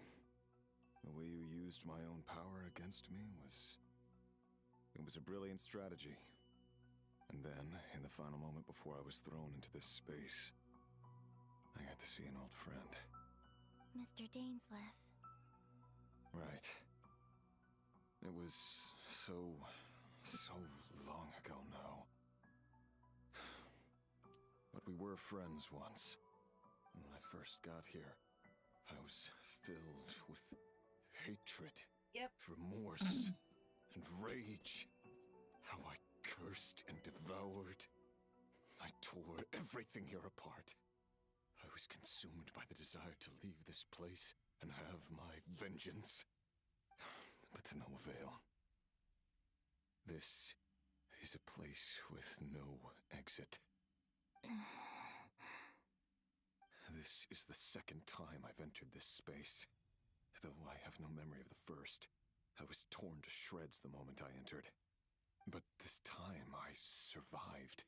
The way you used my own power against me was... It was a brilliant strategy. And then, in the final moment before I was thrown into this space, I got to see an old friend. Mr. Dainsleif. Right. It was so long ago now. But we were friends once. And when I first got here, I was filled with hatred. Yep. Remorse and rage. How I cursed and devoured. I tore everything here apart. was consumed by the desire to leave this place and have my vengeance. But to no avail. This is a place with no exit. This is the second time I've entered this space. Though I have no memory of the first. I was torn to shreds the moment I entered. But this time I survived.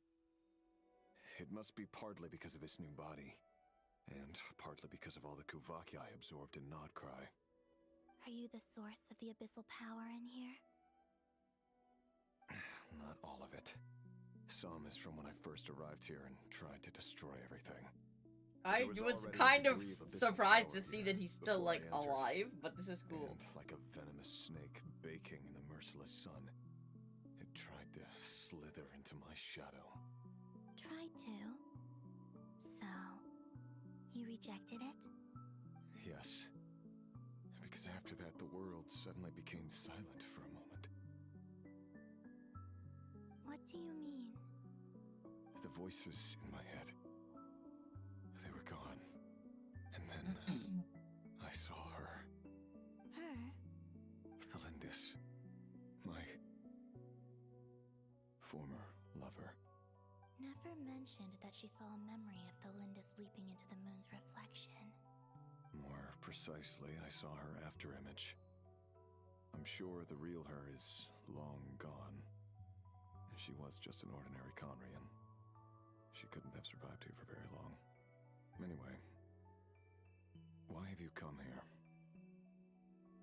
It must be partly because of this new body, and partly because of all the Kuvaki I absorbed in Nodcry. Are you the source of the abyssal power in here? Not all of it. Some is from when I first arrived here and tried to destroy everything. I was kind of surprised to see that he's still, like, alive, but this is cool. And like a venomous snake baking in the merciless sun, it tried to slither into my shadow. Tried to? So, you rejected it? Yes. Because after that, the world suddenly became silent for a moment. What do you mean? The voices in my head, they were gone. And then I saw her. Her? Thalindis. My former lover. Never mentioned that she saw a memory of Thalindis leaping into the moon's reflection. More precisely, I saw her afterimage. I'm sure the real her is long gone. She was just an ordinary Conrian. She couldn't have survived here for very long. Anyway, why have you come here?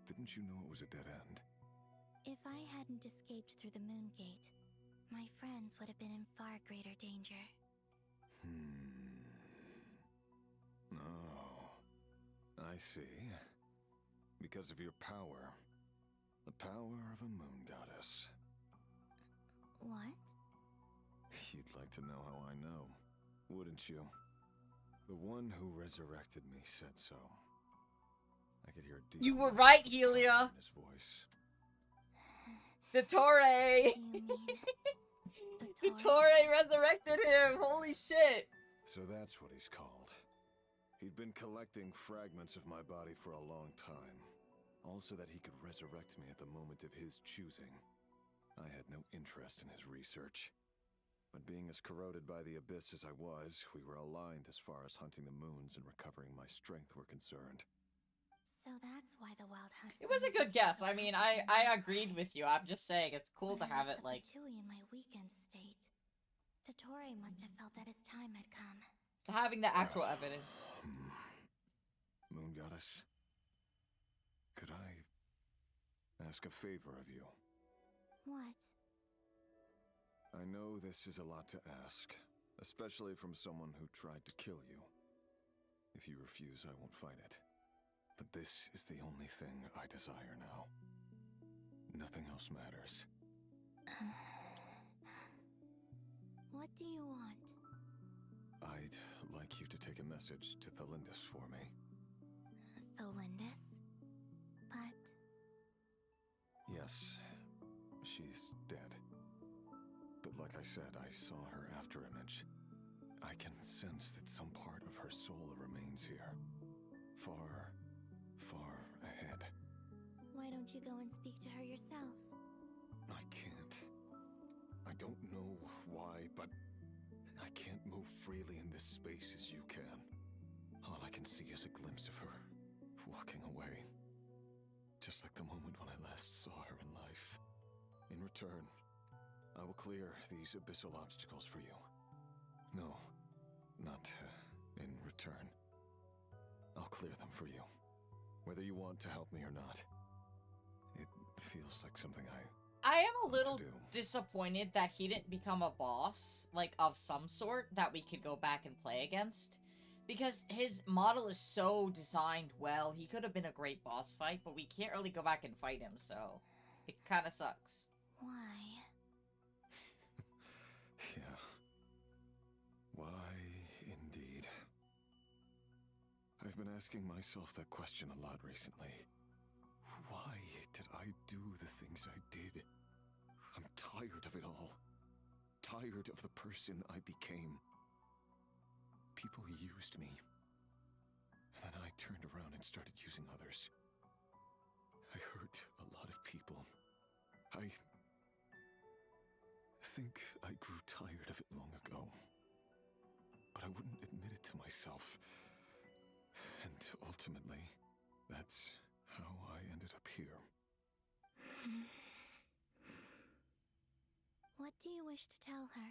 Didn't you know it was a dead end? If I hadn't escaped through the moon gate, my friends would have been in far greater danger. Oh, I see. Because of your power. The power of a moon goddess. What? You'd like to know how I know, wouldn't you? The one who resurrected me said so. I could hear deep. You were right, Helia. In his voice. Dottore! Dottore resurrected him! Holy shit! So that's what he's called. He'd been collecting fragments of my body for a long time. Also that he could resurrect me at the moment of his choosing. I had no interest in his research. But being as corroded by the abyss as I was, we were aligned as far as hunting the moons and recovering my strength were concerned. So that's why the Wild Hunt. It was a good guess. I mean, I agreed with you. I'm just saying it's cool to have it like. In my weakened state, Dottore must have felt that his time had come. Having the actual evidence. Moon Goddess, could I ask a favor of you? What? I know this is a lot to ask, especially from someone who tried to kill you. If you refuse, I won't fight it. But this is the only thing I desire now. Nothing else matters. What do you want? I'd like you to take a message to Thalindis for me. Thalindis? But... Yes, she's dead. But like I said, I saw her afterimage. I can sense that some part of her soul remains here. Far, far ahead. Why don't you go and speak to her yourself? I can't. I don't know why, but I can't move freely in this space as you can. All I can see is a glimpse of her, walking away. Just like the moment when I last saw her in life. In return, I will clear these abyssal obstacles for you. No, not in return. I'll clear them for you. Whether you want to help me or not. It feels like something I am a little disappointed that he didn't become a boss, like, of some sort that we could go back and play against. Because his model is so designed well, he could have been a great boss fight, but we can't really go back and fight him, so it kind of sucks. Why? Yeah. Why, indeed. I've been asking myself that question a lot recently. Why did I do the things I did? I'm tired of it all. Tired of the person I became. People used me, And then I turned around and started using others. I hurt a lot of people. I think I grew tired of it long ago. But I wouldn't admit it to myself. And ultimately, that's how I ended up here. What do you wish to tell her?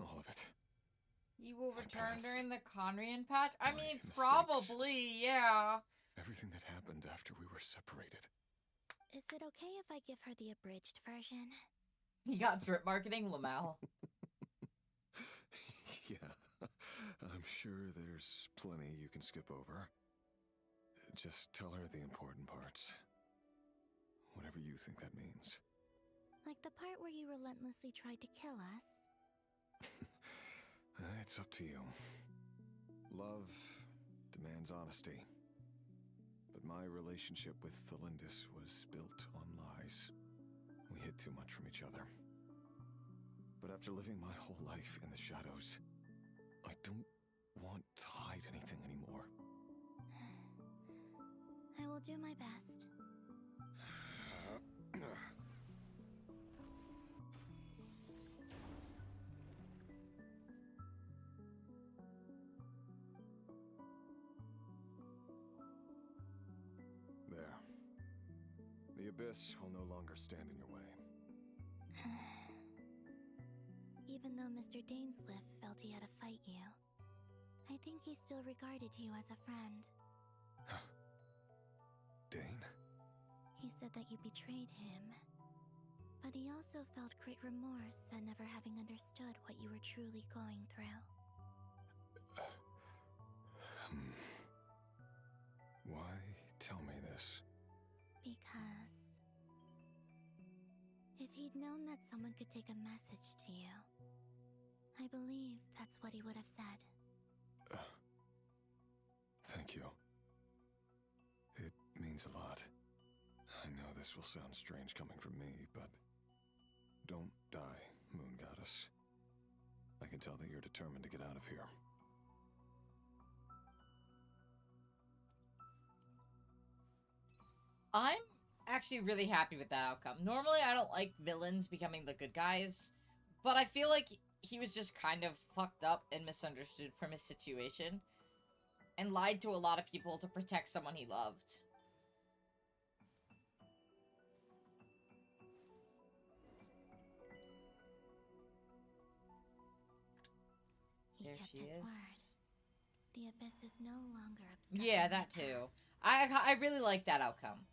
All of it. You will return past. during the Conrian patch? I mean, mistakes. probably, yeah. Everything that happened after we were separated. Is it okay if I give her the abridged version? He got drip marketing, Lamau. Yeah, I'm sure there's plenty you can skip over. Just tell her the important parts. Whatever you think that means. Like the part where you relentlessly tried to kill us? It's up to you. Love demands honesty. But my relationship with Thelindis was built on lies. We hid too much from each other. But after living my whole life in the shadows, I don't want to hide anything anymore. I will do my best. There. The Abyss will no longer stand in your way. Even though Mr. Dainsliff felt he had to fight you, I think he still regarded you as a friend. Dane? He said that you betrayed him, but he also felt great remorse at never having understood what you were truly going through. Why tell me this? Because if he'd known that someone could take a message to you, I believe that's what he would have said. Thank you. It means a lot. I know this will sound strange coming from me, but don't die, Moon Goddess. I can tell that you're determined to get out of here. I'm actually really happy with that outcome. Normally, I don't like villains becoming the good guys, but I feel like he was just kind of fucked up and misunderstood from his situation and lied to a lot of people to protect someone he loved. He There kept she his is. word. The Abyss is no longer obstructing Yeah, your that path. too. I really like that outcome.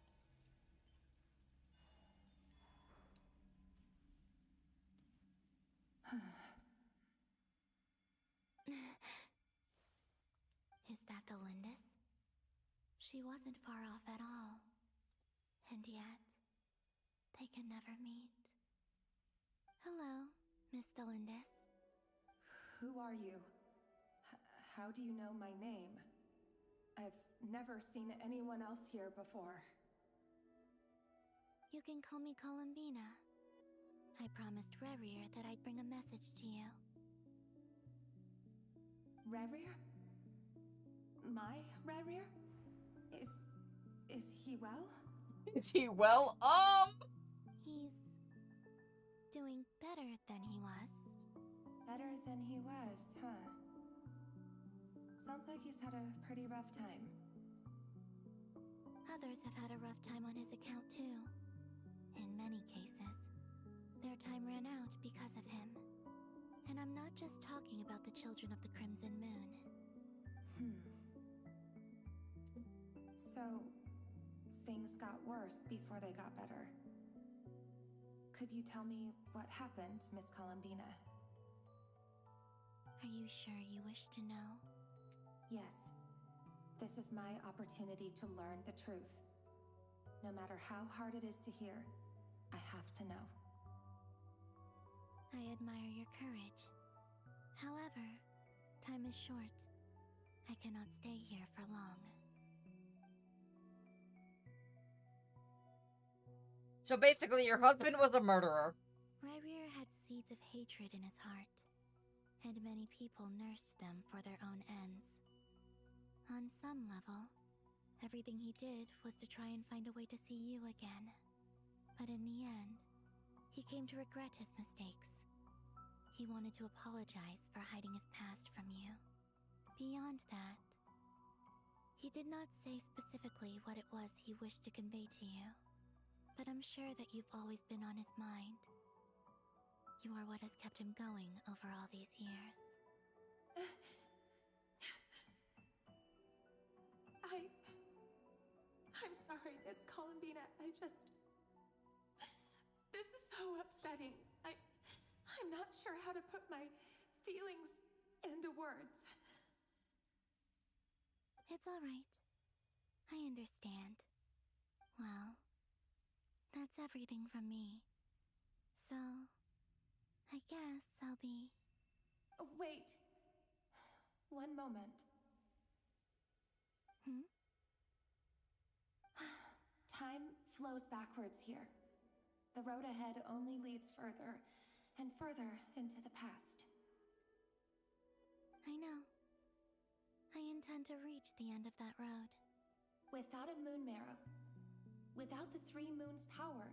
Is that the Lindis? She wasn't far off at all. And yet, they can never meet. Hello, Miss Thelindis. Who are you? How do you know my name? I've never seen anyone else here before. You can call me Columbina. I promised Rerir that I'd bring a message to you. Rerir? My Rerir? Is he well? Is he well? He's doing better than he was. Better than he was, huh? Sounds like he's had a pretty rough time. Others have had a rough time on his account too. In many cases, their time ran out because of him. And I'm not just talking about the children of the Crimson Moon. So, things got worse before they got better. Could you tell me what happened, Miss Columbina? Are you sure you wish to know? Yes. This is my opportunity to learn the truth. No matter how hard it is to hear, I have to know. I admire your courage. However, time is short. I cannot stay here for long. So basically, your husband was a murderer. Rerir had seeds of hatred in his heart, and many people nursed them for their own ends. On some level, everything he did was to try and find a way to see you again. But in the end, he came to regret his mistakes. He wanted to apologize for hiding his past from you. Beyond that, he did not say specifically what it was he wished to convey to you, but I'm sure that you've always been on his mind. You are what has kept him going over all these years. I'm sorry, Miss Columbina. This is so upsetting. I'm not sure how to put my feelings into words. It's all right. I understand. Well, that's everything from me. So, I guess I'll be... Wait. One moment. Time flows backwards here. The road ahead only leads further and further into the past. I know. I intend to reach the end of that road. Without a moon marrow, without the 3 moons' power,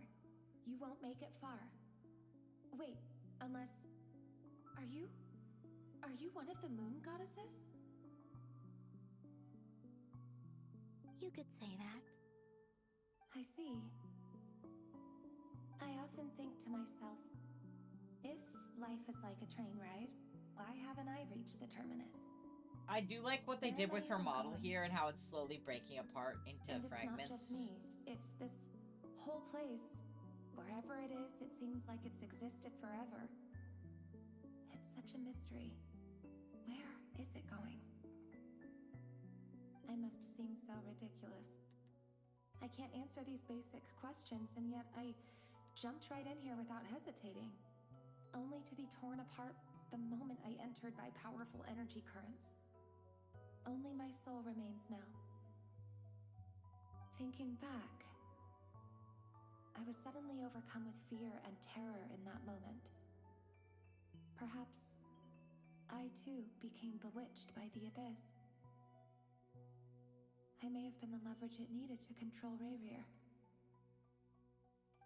you won't make it far. Wait, unless... Are you one of the moon goddesses? You could say that. I see. I often think to myself, if life is like a train ride, why haven't I reached the terminus? I do like what they Where did am I with her even model going? here and how it's slowly breaking apart into And fragments. It's not just me. It's this whole place. Wherever it is, it seems like it's existed forever. It's such a mystery. Where is it going? I must seem so ridiculous. I can't answer these basic questions, and yet I jumped right in here without hesitating, only to be torn apart the moment I entered by powerful energy currents. Only my soul remains now. Thinking back, I was suddenly overcome with fear and terror in that moment. Perhaps I too became bewitched by the abyss. I may have been the leverage it needed to control Rairir.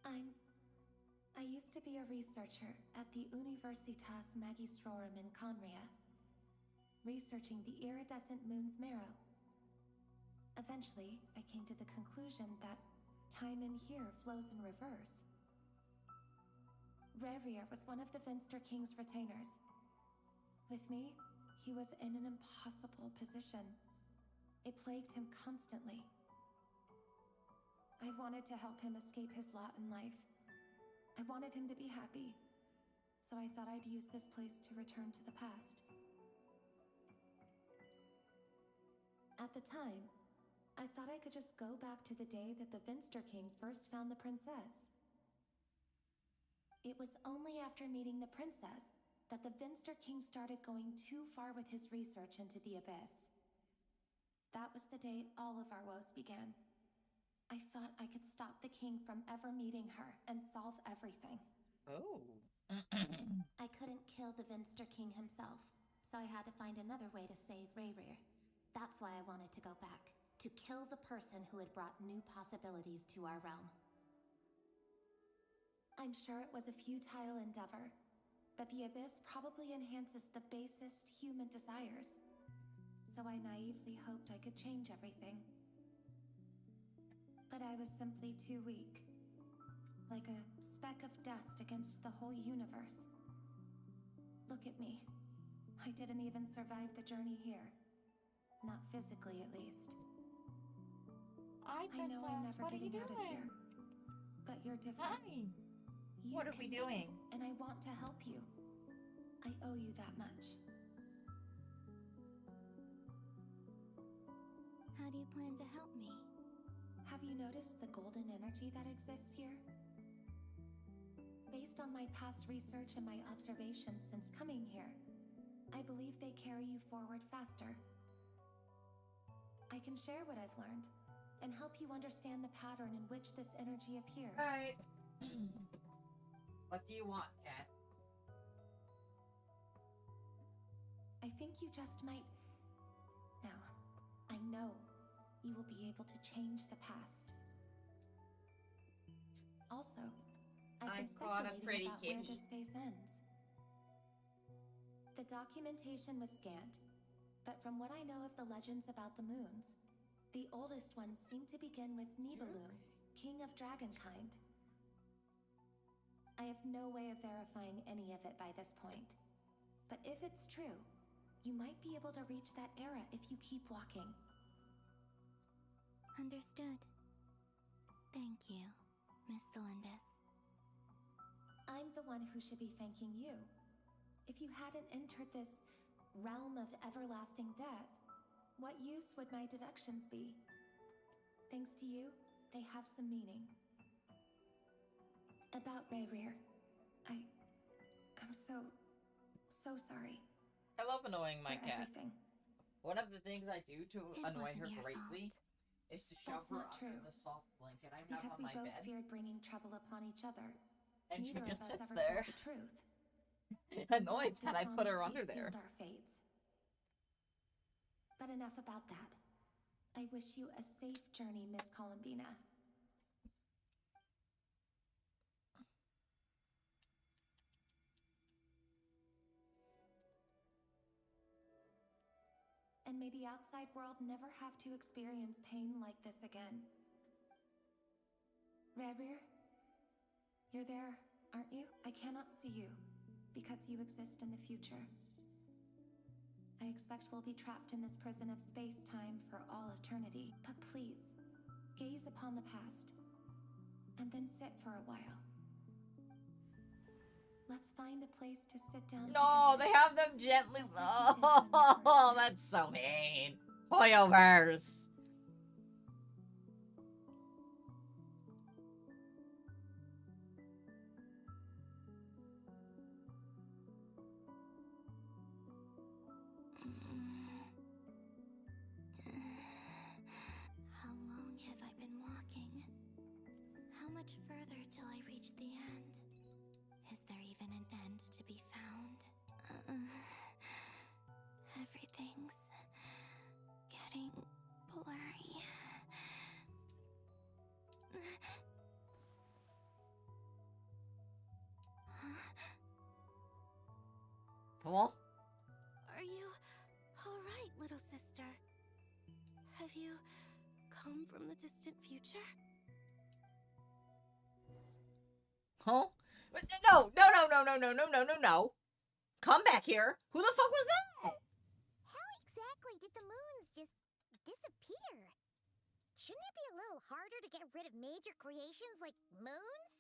I used to be a researcher at the Universitas Magistrorum in Conria, researching the iridescent moon's marrow. Eventually, I came to the conclusion that time in here flows in reverse. Rairir was one of the Vinster King's retainers. With me, he was in an impossible position. It plagued him constantly. I wanted to help him escape his lot in life. I wanted him to be happy, so I thought I'd use this place to return to the past. At the time, I thought I could just go back to the day that the Vinster King first found the princess. It was only after meeting the princess that the Vinster King started going too far with his research into the abyss. That was the day all of our woes began. I thought I could stop the king from ever meeting her and solve everything. Oh. I couldn't kill the Vinster King himself, so I had to find another way to save Rairir. That's why I wanted to go back, to kill the person who had brought new possibilities to our realm. I'm sure it was a futile endeavor, but the abyss probably enhances the basest human desires. So I naively hoped I could change everything. But I was simply too weak. Like a speck of dust against the whole universe. Look at me. I didn't even survive the journey here. Not physically, at least. Hi, I know I'm never Princess. What are you getting out of doing? here. But you're different. Hi. You What are we can make doing? it, and I want to help you. I owe you that much. How do you plan to help me? Have you noticed the golden energy that exists here? Based on my past research and my observations since coming here, I believe they carry you forward faster. I can share what I've learned and help you understand the pattern in which this energy appears. All right. What do you want, Cat? I think you just might... Now, I know you will be able to change the past. Also, I've been caught a speculating pretty about where kitty. this phase ends. The documentation was scant, but from what I know of the legends about the moons, the oldest ones seem to begin with Nibelung, king of dragonkind. I have no way of verifying any of it by this point, but if it's true, you might be able to reach that era if you keep walking. Understood. Thank you, Miss Delindis. I'm the one who should be thanking you. If you hadn't entered this realm of everlasting death, what use would my deductions be? Thanks to you, they have some meaning. About Rairir, I'm so sorry. I love annoying my for cat. Everything. One of the things I do to annoy her wasn't your greatly is to shove That's her not under true. the soft blanket I have Because on we my both bed. feared bringing trouble upon each other. And she Neither just of us sits ever there. told the truth. Annoyed that I put her Dishonesty under there. sealed our fates. But enough about that. I wish you a safe journey, Miss Columbina. And may the outside world never have to experience pain like this again. Rairir, you're there, aren't you? I cannot see you, because you exist in the future. I expect we'll be trapped in this prison of space-time for all eternity. But please, gaze upon the past, and then sit for a while. Let's find a place to sit down No, together. they have them gently. Oh, that's so mean. Hoyoverse. How long have I been walking? How much further till I reach the end? Is there even an end to be found? Everything's getting blurry. Huh? Are you all right, little sister? Have you come from the distant future? Huh? No, no, no, no, no, no, no, no, no, no. Come back here. Who the fuck was that? How exactly did the moons just disappear? Shouldn't it be a little harder to get rid of major creations like moons?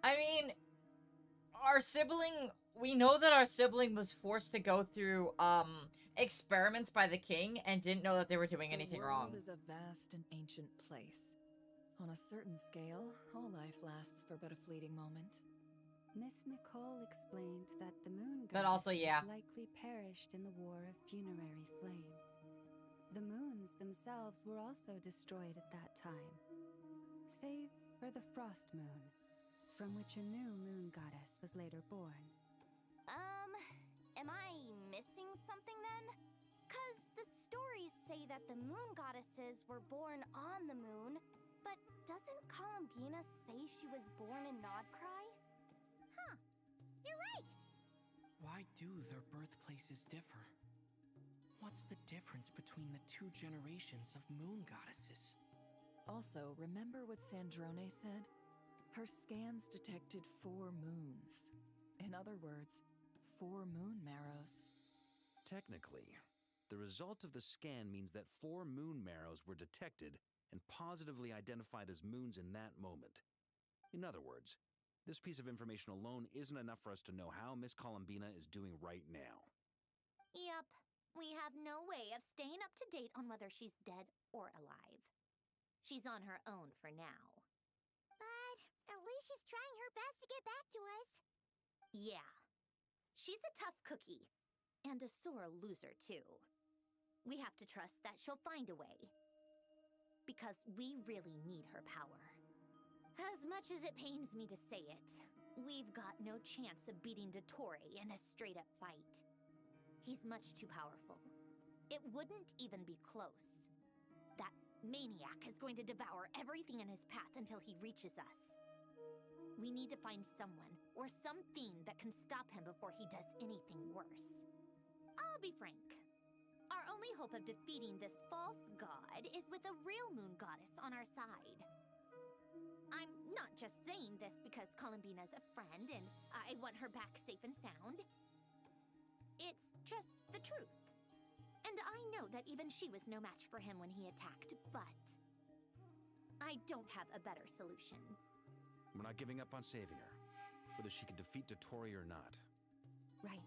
I mean, our sibling, we know that our sibling was forced to go through, experiments by the king and didn't know that they were doing anything wrong. The world is a vast and ancient place. On a certain scale, all life lasts for but a fleeting moment. Miss Nicole explained that the moon But also, goddesses yeah. likely perished in the War of Funerary Flame. The moons themselves were also destroyed at that time, save for the Frost Moon, from which a new moon goddess was later born. Am I missing something then? 'Cause the stories say that the moon goddesses were born on the moon, but doesn't Columbina say she was born in Nodcry? Huh, you're right! Why do their birthplaces differ? What's the difference between the two generations of moon goddesses? Also, remember what Sandrone said? Her scans detected 4 moons. In other words, 4 moon marrows. Technically, the result of the scan means that 4 moon marrows were detected and positively identified as moons in that moment. In other words, this piece of information alone isn't enough for us to know how Miss Columbina is doing right now. Yep, we have no way of staying up to date on whether she's dead or alive. She's on her own for now. But at least she's trying her best to get back to us. Yeah. She's a tough cookie. And a sore loser, too. We have to trust that she'll find a way. Because we really need her power. As much as it pains me to say it, We've got no chance of beating Dottore in a straight-up fight. He's much too powerful. It wouldn't even be close. That maniac is going to devour everything in his path until he reaches us. We need to find someone or something that can stop him before he does anything worse. I'll be frank. Our only hope of defeating this false god is with a real moon goddess on our side. I'm not just saying this because Columbina's a friend and I want her back safe and sound. It's just the truth. And I know that even she was no match for him when he attacked, but I don't have a better solution. We're not giving up on saving her, whether she can defeat Dottore or not. Right.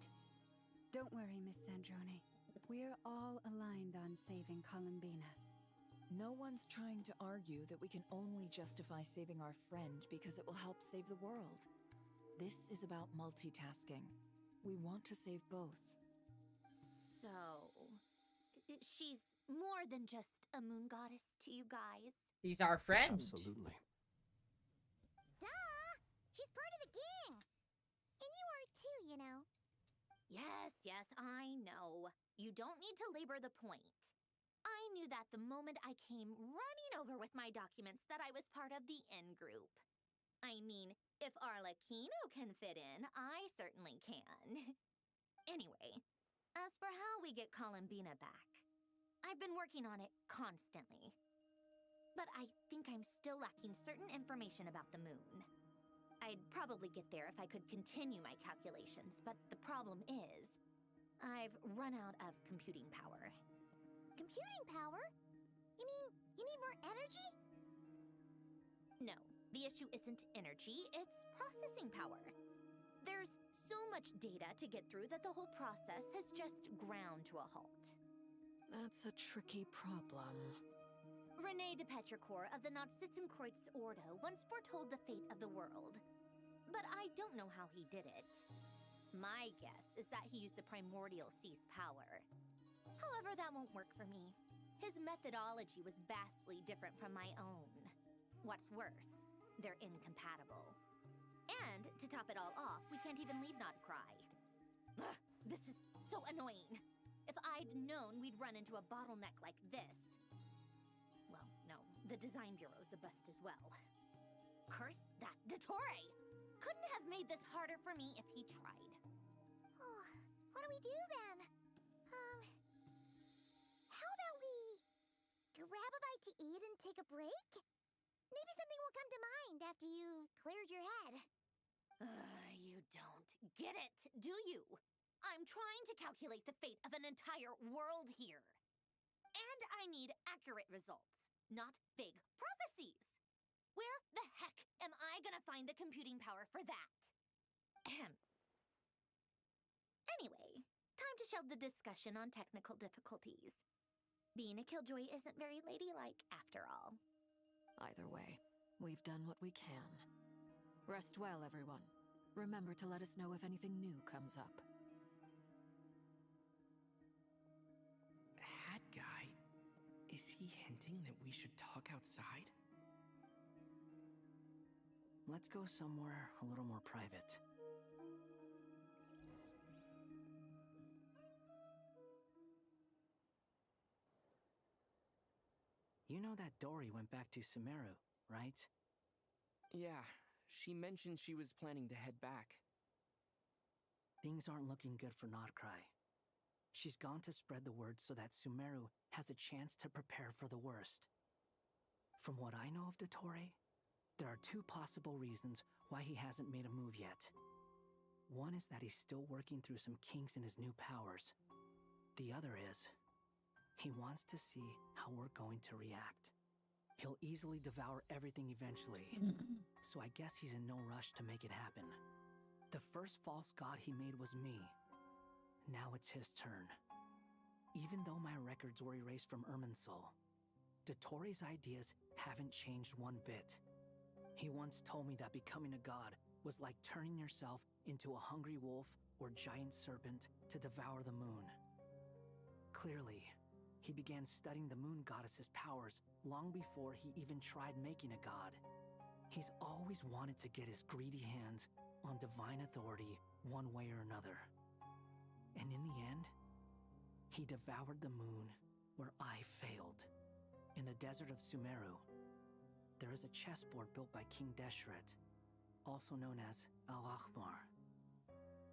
Don't worry, Miss Sandrone. We're all aligned on saving Columbina. No one's trying to argue that we can only justify saving our friend because it will help save the world. This is about multitasking. We want to save both. So, she's more than just a moon goddess to you guys? She's our friend. Absolutely. Duh! She's part of the gang! And you are too, you know. Yes, I know. You don't need to labor the point. I knew that the moment I came running over with my documents that I was part of the in-group. I mean, if Arlecchino can fit in, I certainly can. Anyway, as for how we get Columbina back, I've been working on it constantly. But I think I'm still lacking certain information about the moon. I'd probably get there if I could continue my calculations, but the problem is, I've run out of computing power. Computing power? You mean you need more energy? No, the issue isn't energy, it's processing power. There's so much data to get through that the whole process has just ground to a halt. That's a tricky problem. René de Petrichor of the Nazissenkreuz Ordo once foretold the fate of the world. But I don't know how he did it. My guess is that he used the primordial sea's power. However, that won't work for me. His methodology was vastly different from my own. What's worse, they're incompatible. And, to top it all off, we can't even leave Nodcry. Ugh, this is so annoying. If I'd known we'd run into a bottleneck like this... Well, no, the design bureau's a bust as well. Curse that Dottore! Couldn't have made this harder for me if he tried. Oh, what do we do then? How about we grab a bite to eat and take a break? Maybe something will come to mind after you've cleared your head. You don't get it, do you? I'm trying to calculate the fate of an entire world here. And I need accurate results, not big prophecies. Where the heck am I gonna find the computing power for that? Ahem. Anyway, time to shelve the discussion on technical difficulties. Being a killjoy isn't very ladylike, after all. Either way, we've done what we can. Rest well, everyone. Remember to let us know if anything new comes up. Hat guy? Is he hinting that we should talk outside? Let's go somewhere a little more private. You know that Dory went back to Sumeru, right? Yeah, she mentioned she was planning to head back. Things aren't looking good for Nodcry. She's gone to spread the word so that Sumeru has a chance to prepare for the worst. From what I know of Dottore, there are two possible reasons why he hasn't made a move yet. One is that he's still working through some kinks in his new powers. The other is, he wants to see how we're going to react. He'll easily devour everything eventually, so I guess he's in no rush to make it happen. The first false god he made was me. Now it's his turn. Even though my records were erased from Irminsul, Dottore's ideas haven't changed one bit. He once told me that becoming a god was like turning yourself into a hungry wolf or giant serpent to devour the moon. Clearly, he began studying the moon goddess's powers long before he even tried making a god. He's always wanted to get his greedy hands on divine authority one way or another. And in the end, he devoured the moon where I failed. In the desert of Sumeru, there is a chessboard built by King Deshret, also known as Al-Ahmar.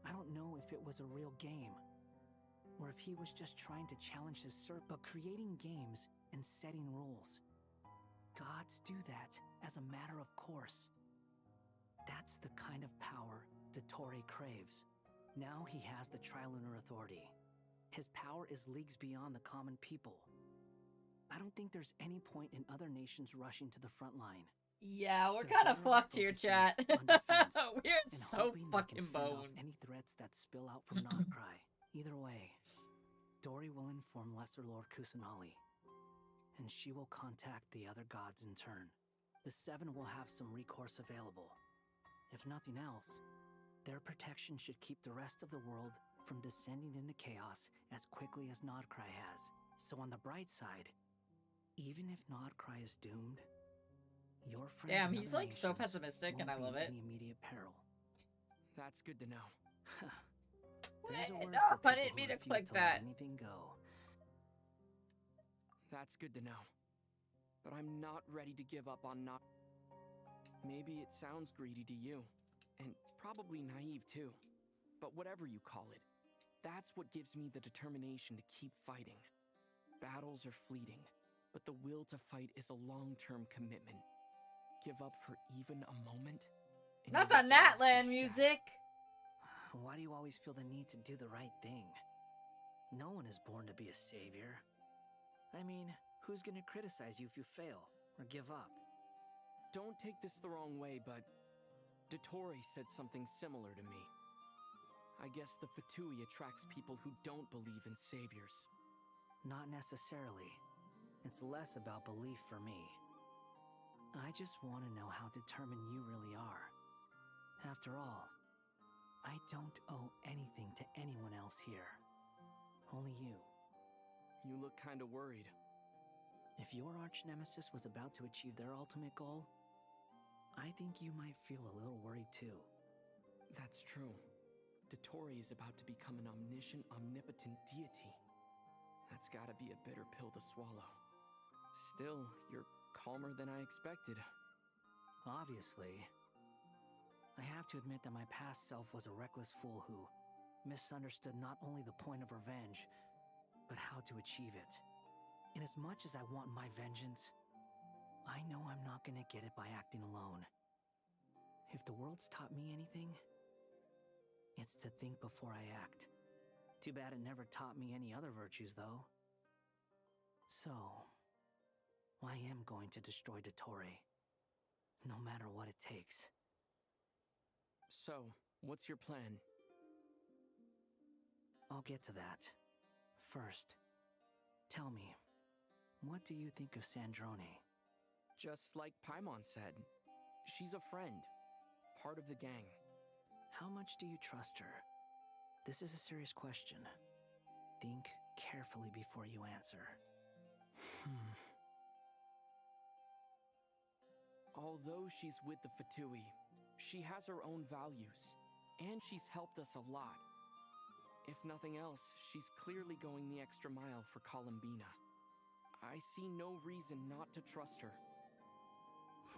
I don't know if it was a real game, or if he was just trying to challenge his but creating games and setting rules. Gods do that as a matter of course. That's the kind of power Dottore craves. Now he has the Trilunar Authority. His power is leagues beyond the common people. I don't think there's any point in other nations rushing to the front line. Yeah, we're kind of fucked here, chat. We're so fucking boned. Any threats that spill out from Notcry. Either way, Dori will inform Lesser Lord Kusanali, and she will contact the other gods in turn. The Seven will have some recourse available. If nothing else, their protection should keep the rest of the world from descending into chaos as quickly as Notcry has. So on the bright side, even if Notcry is doomed, your friends Damn, and he's other like so nations pessimistic, and I won't love be in it. any immediate peril. That's good to know. There's a word No, for I people didn't who mean to refuse click to let that. anything go. That's good to know. But I'm not ready to give up on not. Maybe it sounds greedy to you, and probably naive too. But whatever you call it, that's what gives me the determination to keep fighting. Battles are fleeting, but the will to fight is a long-term commitment. Give up for even a moment? and Not you the resolve to Natlan shatter. music. Why do you always feel the need to do the right thing? No one is born to be a savior. I mean, who's gonna criticize you if you fail or give up? Don't take this the wrong way, but Dottore said something similar to me. I guess the Fatui attracts people who don't believe in saviors. Not necessarily. It's less about belief for me. I just want to know how determined you really are. After all, I don't owe anything to anyone else here. Only you. You look kinda worried. If your arch-nemesis was about to achieve their ultimate goal, I think you might feel a little worried too. That's true. Dottore is about to become an omniscient, omnipotent deity. That's gotta be a bitter pill to swallow. Still, you're calmer than I expected. Obviously. I have to admit that my past self was a reckless fool who misunderstood not only the point of revenge, but how to achieve it. And as much as I want my vengeance, I know I'm not gonna get it by acting alone. If the world's taught me anything, it's to think before I act. Too bad it never taught me any other virtues, though. So, I am going to destroy Dottore, no matter what it takes. So, what's your plan? I'll get to that. First, tell me, what do you think of Sandrone? Just like Paimon said, she's a friend, part of the gang. How much do you trust her? This is a serious question. Think carefully before you answer. Although she's with the Fatui, she has her own values, and she's helped us a lot. If nothing else, she's clearly going the extra mile for Columbina. I see no reason not to trust her.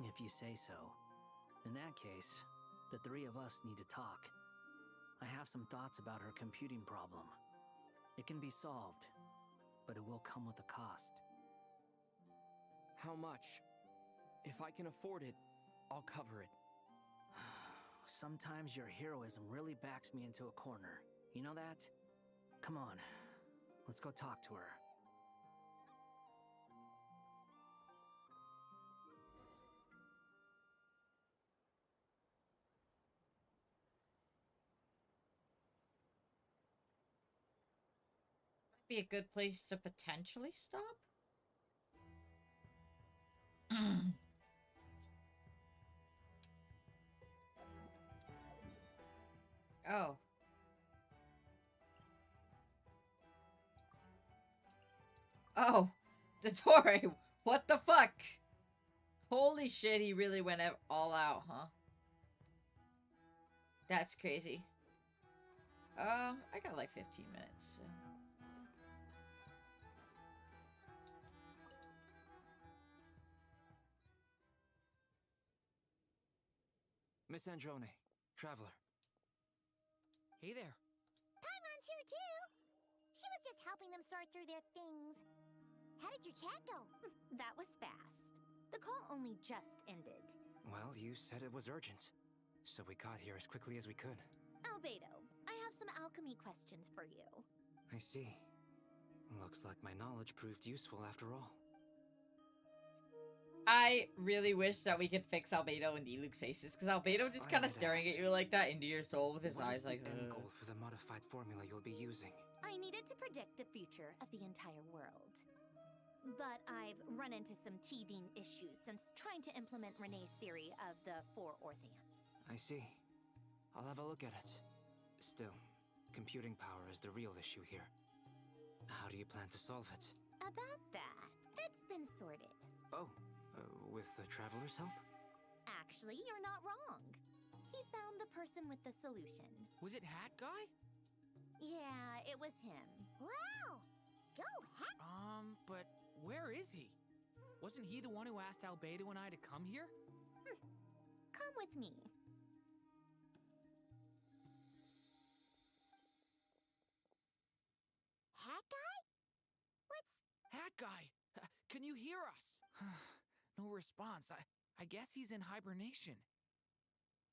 If you say so. In that case, the three of us need to talk. I have some thoughts about her computing problem. It can be solved, but it will come with a cost. How much? If I can afford it, I'll cover it. Sometimes your heroism really backs me into a corner. You know that? Come on, let's go talk to her. Be a good place to potentially stop. Oh. Oh, Dottore, what the fuck? Holy shit, he really went all out, huh? That's crazy. I got like 15 minutes. So. Miss Androne, Traveler. Hey there. Paimon's here too. She was just helping them sort through their things. How did your chat go? That was fast. The call only just ended. Well, you said it was urgent, so we got here as quickly as we could. Albedo, I have some alchemy questions for you. I see. Looks like my knowledge proved useful after all. I really wish that we could fix Albedo and Diluc's faces, because Albedo just kind of staring at you like that into your soul with his eyes like, What is the end goal for the modified formula you'll be using? I needed to predict the future of the entire world. But I've run into some teething issues since trying to implement Renee's theory of the 4 Orthants. I see. I'll have a look at it. Still, computing power is the real issue here. How do you plan to solve it? About that, it's been sorted. Oh, with the Traveler's help? Actually, you're not wrong. He found the person with the solution. Was it Hat Guy? Yeah, it was him. Wow! Go, Hat! But where is he? Wasn't he the one who asked Albedo and I to come here? Come with me. Hat Guy? What's... Hat Guy! Can you hear us? No response. I guess he's in hibernation.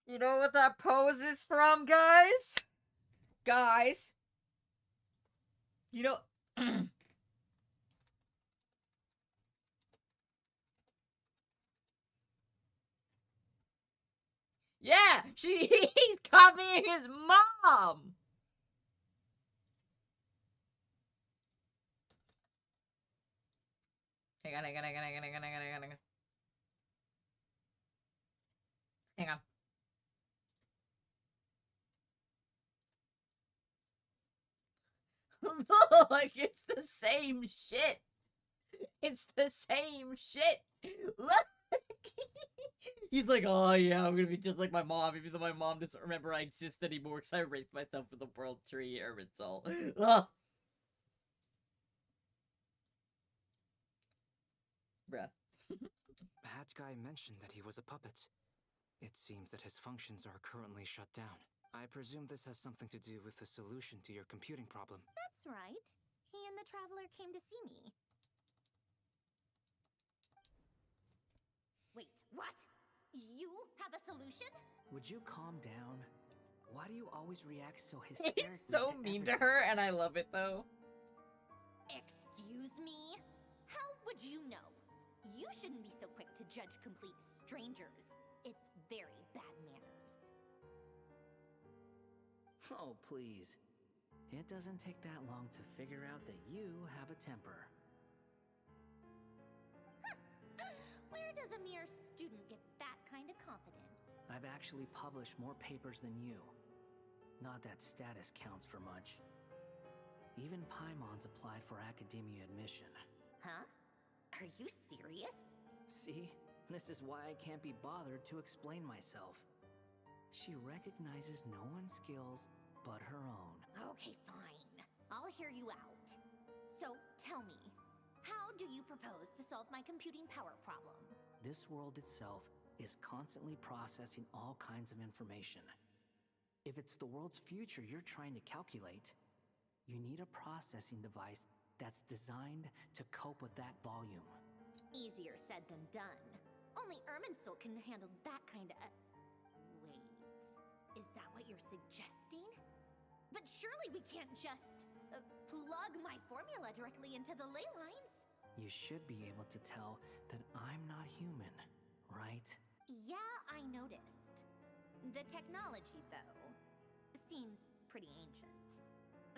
You know what that pose is from, guys? Guys. You know... Yeah! He's copying his mom! Hang on. Look, it's the same shit. It's the same shit. Look. He's like, oh yeah, I'm gonna be just like my mom, even though my mom doesn't remember I exist anymore because I erased myself from the world tree, Urban Soul. Ugh. Bruh. Hat Guy mentioned that he was a puppet. It seems that his functions are currently shut down. I presume this has something to do with the solution to your computing problem. That's right. He and the Traveler came to see me. Wait, what? You have a solution? Would you calm down? Why do you always react so hysterically? He's so mean to her, and I love it though. Excuse me? How would you know? You shouldn't be so quick to judge complete strangers. It's very bad manners. Oh, please. It doesn't take that long to figure out that you have a temper. Where does a mere student get that kind of confidence? I've actually published more papers than you. Not that status counts for much. Even Paimon's applied for academia admission. Huh? Are you serious? See? This is why I can't be bothered to explain myself. She recognizes no one's skills but her own. Okay, fine. I'll hear you out. So, tell me, how do you propose to solve my computing power problem? This world itself is constantly processing all kinds of information. If it's the world's future you're trying to calculate, you need a processing device that's designed to cope with that volume. Easier said than done. Only Irminsul can handle that kind of... Wait, is that what you're suggesting? But surely we can't just plug my formula directly into the ley lines. You should be able to tell that I'm not human, right? Yeah, I noticed. The technology, though, seems pretty ancient.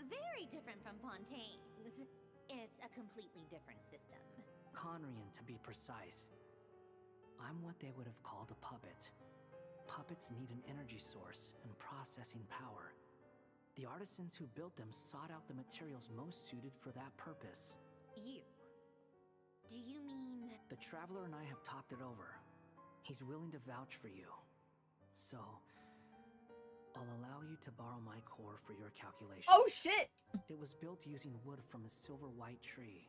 Very different from Fontaine's. It's a completely different system. Conrian, to be precise. I'm what they would have called a puppet. Puppets need an energy source and processing power. The artisans who built them sought out the materials most suited for that purpose. You? Do you mean... The Traveler and I have talked it over. He's willing to vouch for you. So, I'll allow you to borrow my core for your calculations. Oh shit! It was built using wood from a silver white tree,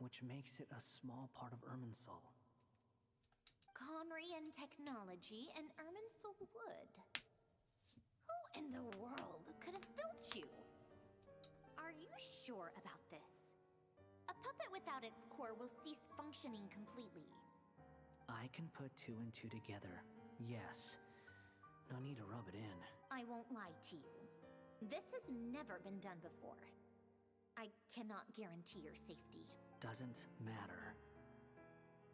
which makes it a small part of Irminsul. Conrian technology and Irminsul wood. Who in the world could have built you? Are you sure about this? A puppet without its core will cease functioning completely. I can put 2 and 2 together, yes. No need to rub it in. I won't lie to you. This has never been done before. I cannot guarantee your safety. Doesn't matter.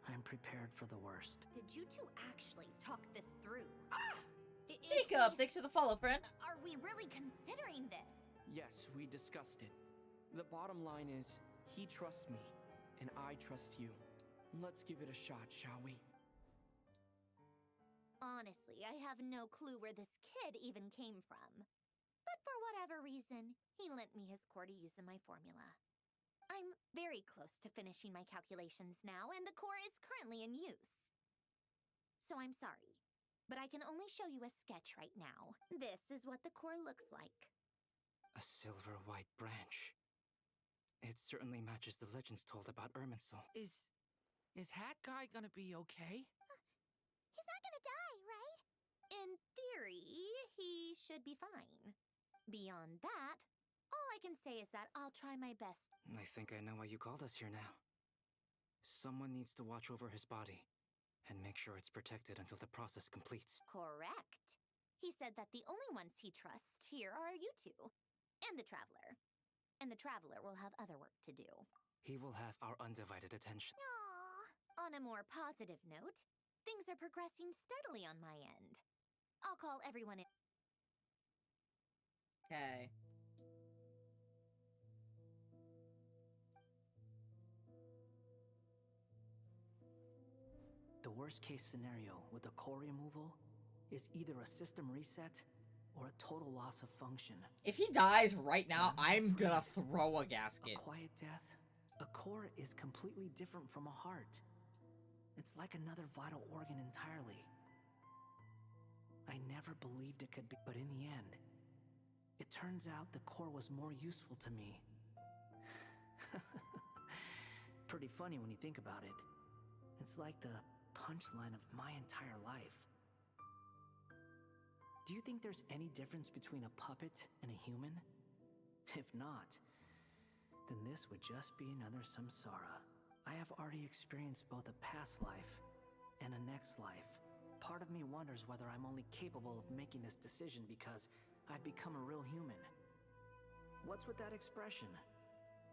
I'm prepared for the worst. Did you two actually talk this through? Jacob, thanks for the follow, friend. Are we really considering this? Yes, we discussed it. The bottom line is, he trusts me, and I trust you. Let's give it a shot, shall we? Honestly, I have no clue where this kid even came from. But for whatever reason, he lent me his core to use in my formula. I'm very close to finishing my calculations now, and the core is currently in use. So I'm sorry, but I can only show you a sketch right now. This is what the core looks like. A silver white branch. It certainly matches the legends told about Irminsul. Is Hat Guy gonna be okay? He's not gonna die, right? In theory, he should be fine. Beyond that, all I can say is that I'll try my best. I think I know why you called us here now. Someone needs to watch over his body and make sure it's protected until the process completes. Correct. He said that the only ones he trusts here are you two, and the Traveler. And the Traveler will have other work to do. He will have our undivided attention. Aww. On a more positive note, things are progressing steadily on my end. I'll call everyone in. Okay. The worst case scenario with the core removal is either a system reset or a total loss of function. If he dies right now, I'm gonna throw a gasket. A quiet death? A core is completely different from a heart. It's like another vital organ entirely. I never believed it could be, but in the end, it turns out the core was more useful to me. Pretty funny when you think about it. It's like the punchline of my entire life. Do you think there's any difference between a puppet and a human? If not, then this would just be another samsara. I have already experienced both a past life and a next life. Part of me wonders whether I'm only capable of making this decision because I've become a real human. What's with that expression?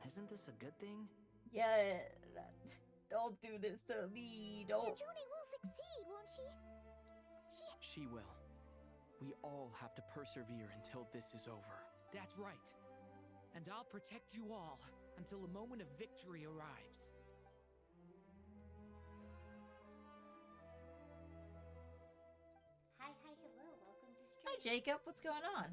Isn't this a good thing? Yeah, don't do this to me, don't. Junie will succeed, won't she? She will. We all have to persevere until this is over. That's right. And I'll protect you all until a moment of victory arrives. Hi, hello, welcome to stream. Hi, Jacob. What's going on?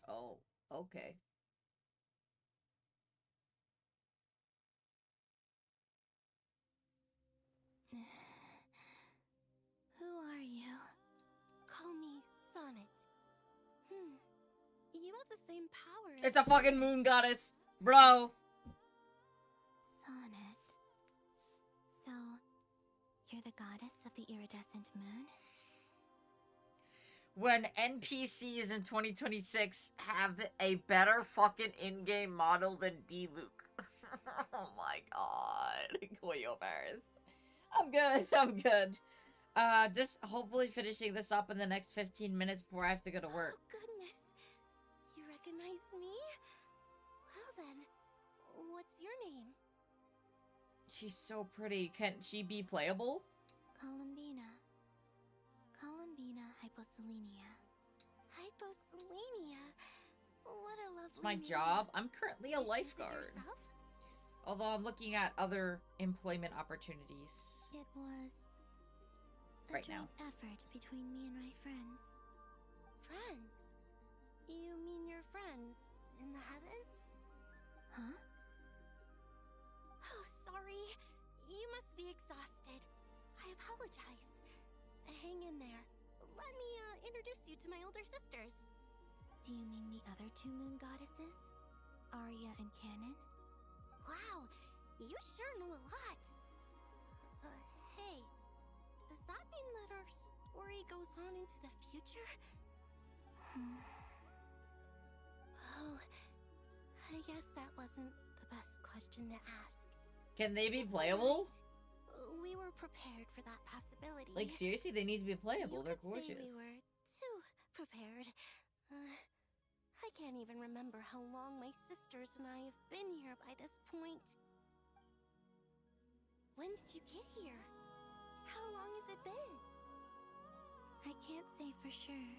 Oh, okay. Who are you? Call me Sonnet. You have the same power as It's a fucking moon goddess, bro. Sonnet. So, you're the goddess of the iridescent moon? When NPCs in 2026 have a better fucking in-game model than D-Luke. Oh my god. Cleoparis. I'm good. I'm good. This hopefully finishing this up in the next 15 minutes before I have to go to work. Oh, goodness. You recognize me? Well then, what's your name? She's so pretty. Can she be playable? Columbina. Columbina Hyposelenia. Hyposelenia? What a lovely It's my name. job. I'm currently a Did you choose it lifeguard. yourself? Although I'm looking at other employment opportunities It was right a now. joint effort between me and my friends. Friends? You mean your friends in the heavens? Huh? Oh, sorry. You must be exhausted. I apologize. Hang in there. Let me, introduce you to my older sisters. Do you mean the other two moon goddesses? Arya and Canon? Wow, you sure know a lot. Hey, does that mean that our story goes on into the future? Oh, I guess that wasn't the best question to ask. Can they be playable? We were prepared for that possibility. Like, seriously, they need to be playable. They're gorgeous. Say we were too prepared. I can't even remember how long my sisters and I have been here by this point. When did you get here? How long has it been? I can't say for sure,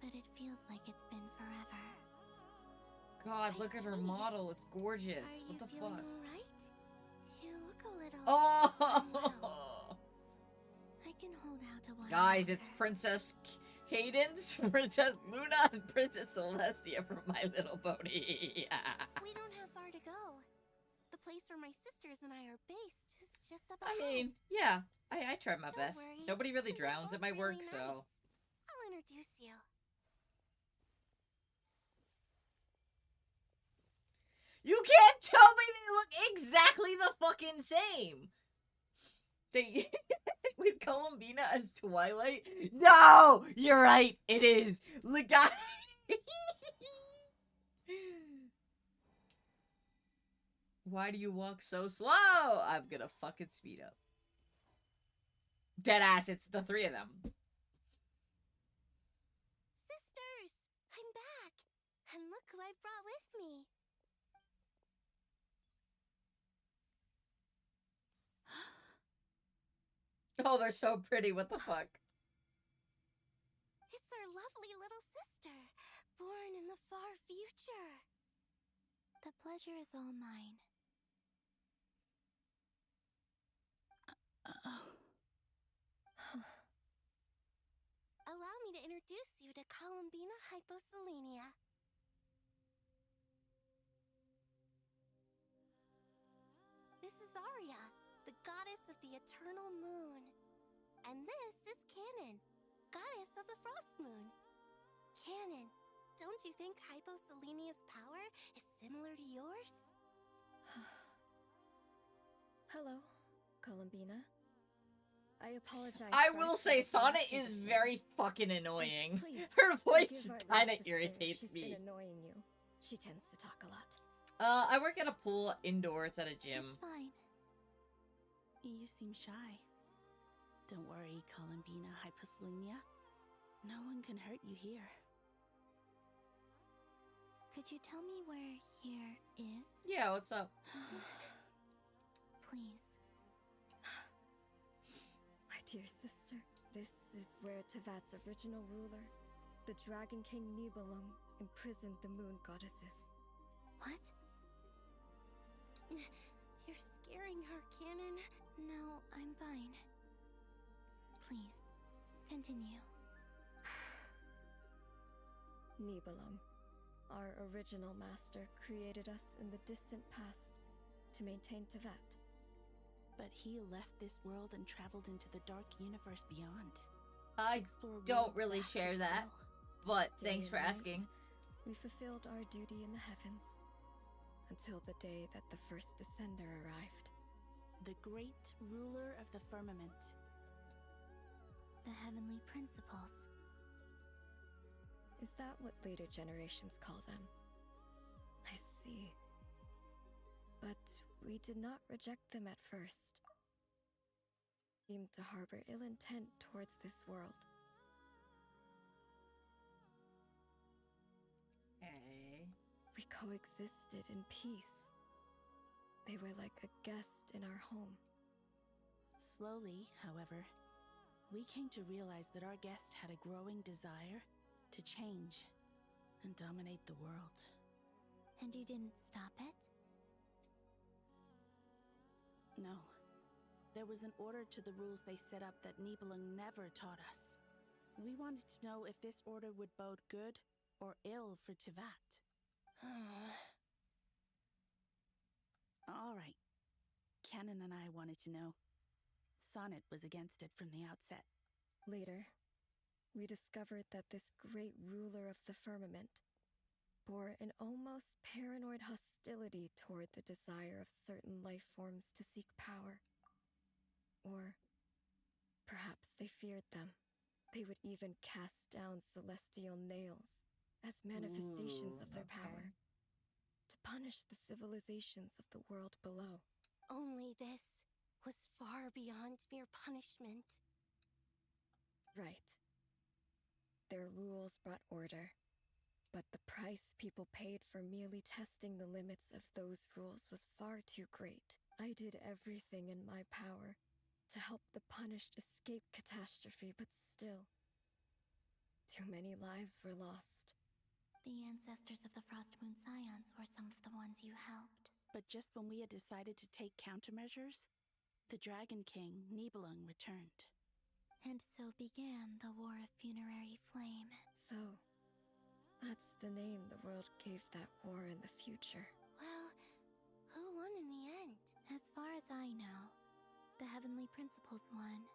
but it feels like it's been forever. God, look at her model. It's gorgeous. What the fuck? All right? You look a little. Oh! I can hold out a while. Guys, it's Princess Cadence, Princess Luna, and Princess Celestia from My Little Pony. We don't have far to go. The place where my sisters and I are based is just up I ahead. mean, yeah, I tried my best. Worry. Nobody really drowns They're at my both work, really so. nice. I'll introduce you. You can't tell me they look exactly the fucking same. They with Columbina as Twilight. No, you're right. It is. Look, guys. Why do you walk so slow? I'm gonna fucking speed up. Deadass, it's the three of them. Sisters, I'm back. And look who I've brought with me. Oh, they're so pretty. What the fuck? It's our lovely little sister, born in the far future. The pleasure is all mine. Allow me to introduce you to Columbina Hyposelenia. This is Arya, the goddess of the eternal moon. And this is Canon, goddess of the frost moon. Canon, don't you think Hyposelenia's power is similar to yours? Hello, Columbina. I apologize. I for will our say sudden Sonnet reaction is just now. very fucking annoying. And please, Her voice forgive our kind of sister if irritates she's me. been annoying you. She tends to talk a lot. I work at a pool indoors at a gym. It's fine. You seem shy. Don't worry, Columbina Hyposelenia. No one can hurt you here. Could you tell me where here is? Yeah, what's up? Please. My dear sister, this is where Tevat's original ruler, the Dragon King Nibelung, imprisoned the moon goddesses. What? You're scaring her, Canon. No, I'm fine. Please, continue. Nibelung, our original master, created us in the distant past to maintain Tevat. But he left this world and traveled into the dark universe beyond. I don't really share that, but thanks for asking. We fulfilled our duty in the heavens until the day that the first descender arrived. The great ruler of the firmament. The heavenly principles. Is that what later generations call them? I see. But we did not reject them at first. Seemed to harbor ill intent towards this world. Okay. We coexisted in peace. They were like a guest in our home. Slowly, however, we came to realize that our guest had a growing desire to change and dominate the world. And you didn't stop it? No. There was an order to the rules they set up that Nibelung never taught us. We wanted to know if this order would bode good or ill for Tevat. All right. Canon and I wanted to know. Sonnet was against it from the outset. Later, we discovered that this great ruler of the firmament bore an almost paranoid hostility toward the desire of certain life forms to seek power. Or perhaps they feared them. They would even cast down celestial nails as manifestations of their power to punish the civilizations of the world below. Only this was far beyond mere punishment. Right. Their rules brought order, but the price people paid for merely testing the limits of those rules was far too great. I did everything in my power to help the punished escape catastrophe, but still, too many lives were lost. The ancestors of the Frost Moon Scions were some of the ones you helped. But just when we had decided to take countermeasures, the Dragon King, Nibelung, returned. And so began the War of Funerary Flame. So, that's the name the world gave that war in the future. Well, who won in the end? As far as I know, the Heavenly Principles won,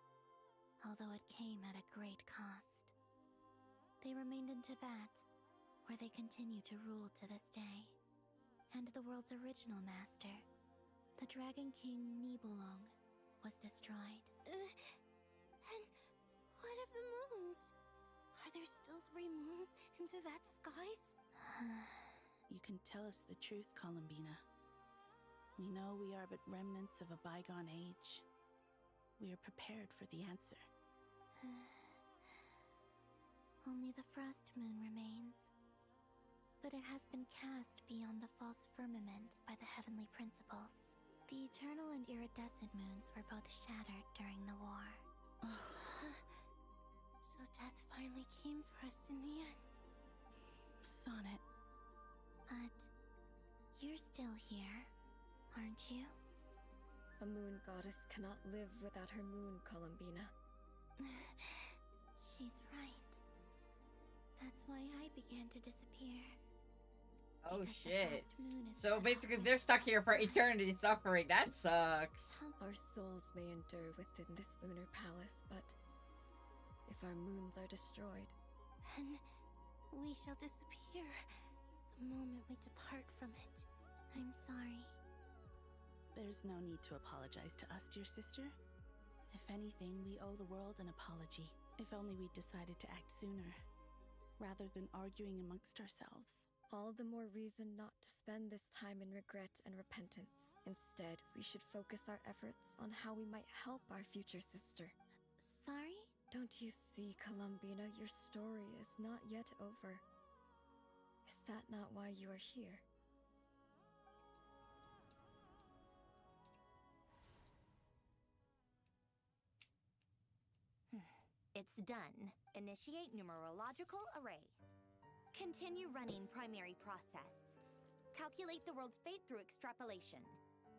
although it came at a great cost. They remained in Teyvat, where they continue to rule to this day. And the world's original master, the Dragon King Nibelung, was destroyed. And what of the moons? Are there still 3 moons in Teyvat's skies? You can tell us the truth, Columbina. We know we are but remnants of a bygone age. We are prepared for the answer. Only the Frost Moon remains. But it has been cast beyond the false firmament by the Heavenly Principles. The Eternal and Iridescent moons were both shattered during the war. So death finally came for us in the end. Sonnet. But you're still here, aren't you? A moon goddess cannot live without her moon, Columbina. She's right. That's why I began to disappear. Oh shit. So basically they're stuck here for eternity suffering. That sucks. Our souls may endure within this lunar palace, but if our moons are destroyed, then we shall disappear the moment we depart from it. I'm sorry. There's no need to apologize to us, dear sister. If anything, we owe the world an apology. If only we'd decided to act sooner, rather than arguing amongst ourselves. All the more reason not to spend this time in regret and repentance. Instead, we should focus our efforts on how we might help our future sister. Sorry? Don't you see, Columbina, your story is not yet over. Is that not why you are here? It's done. Initiate numerological array. Continue running primary process. Calculate the world's fate through extrapolation.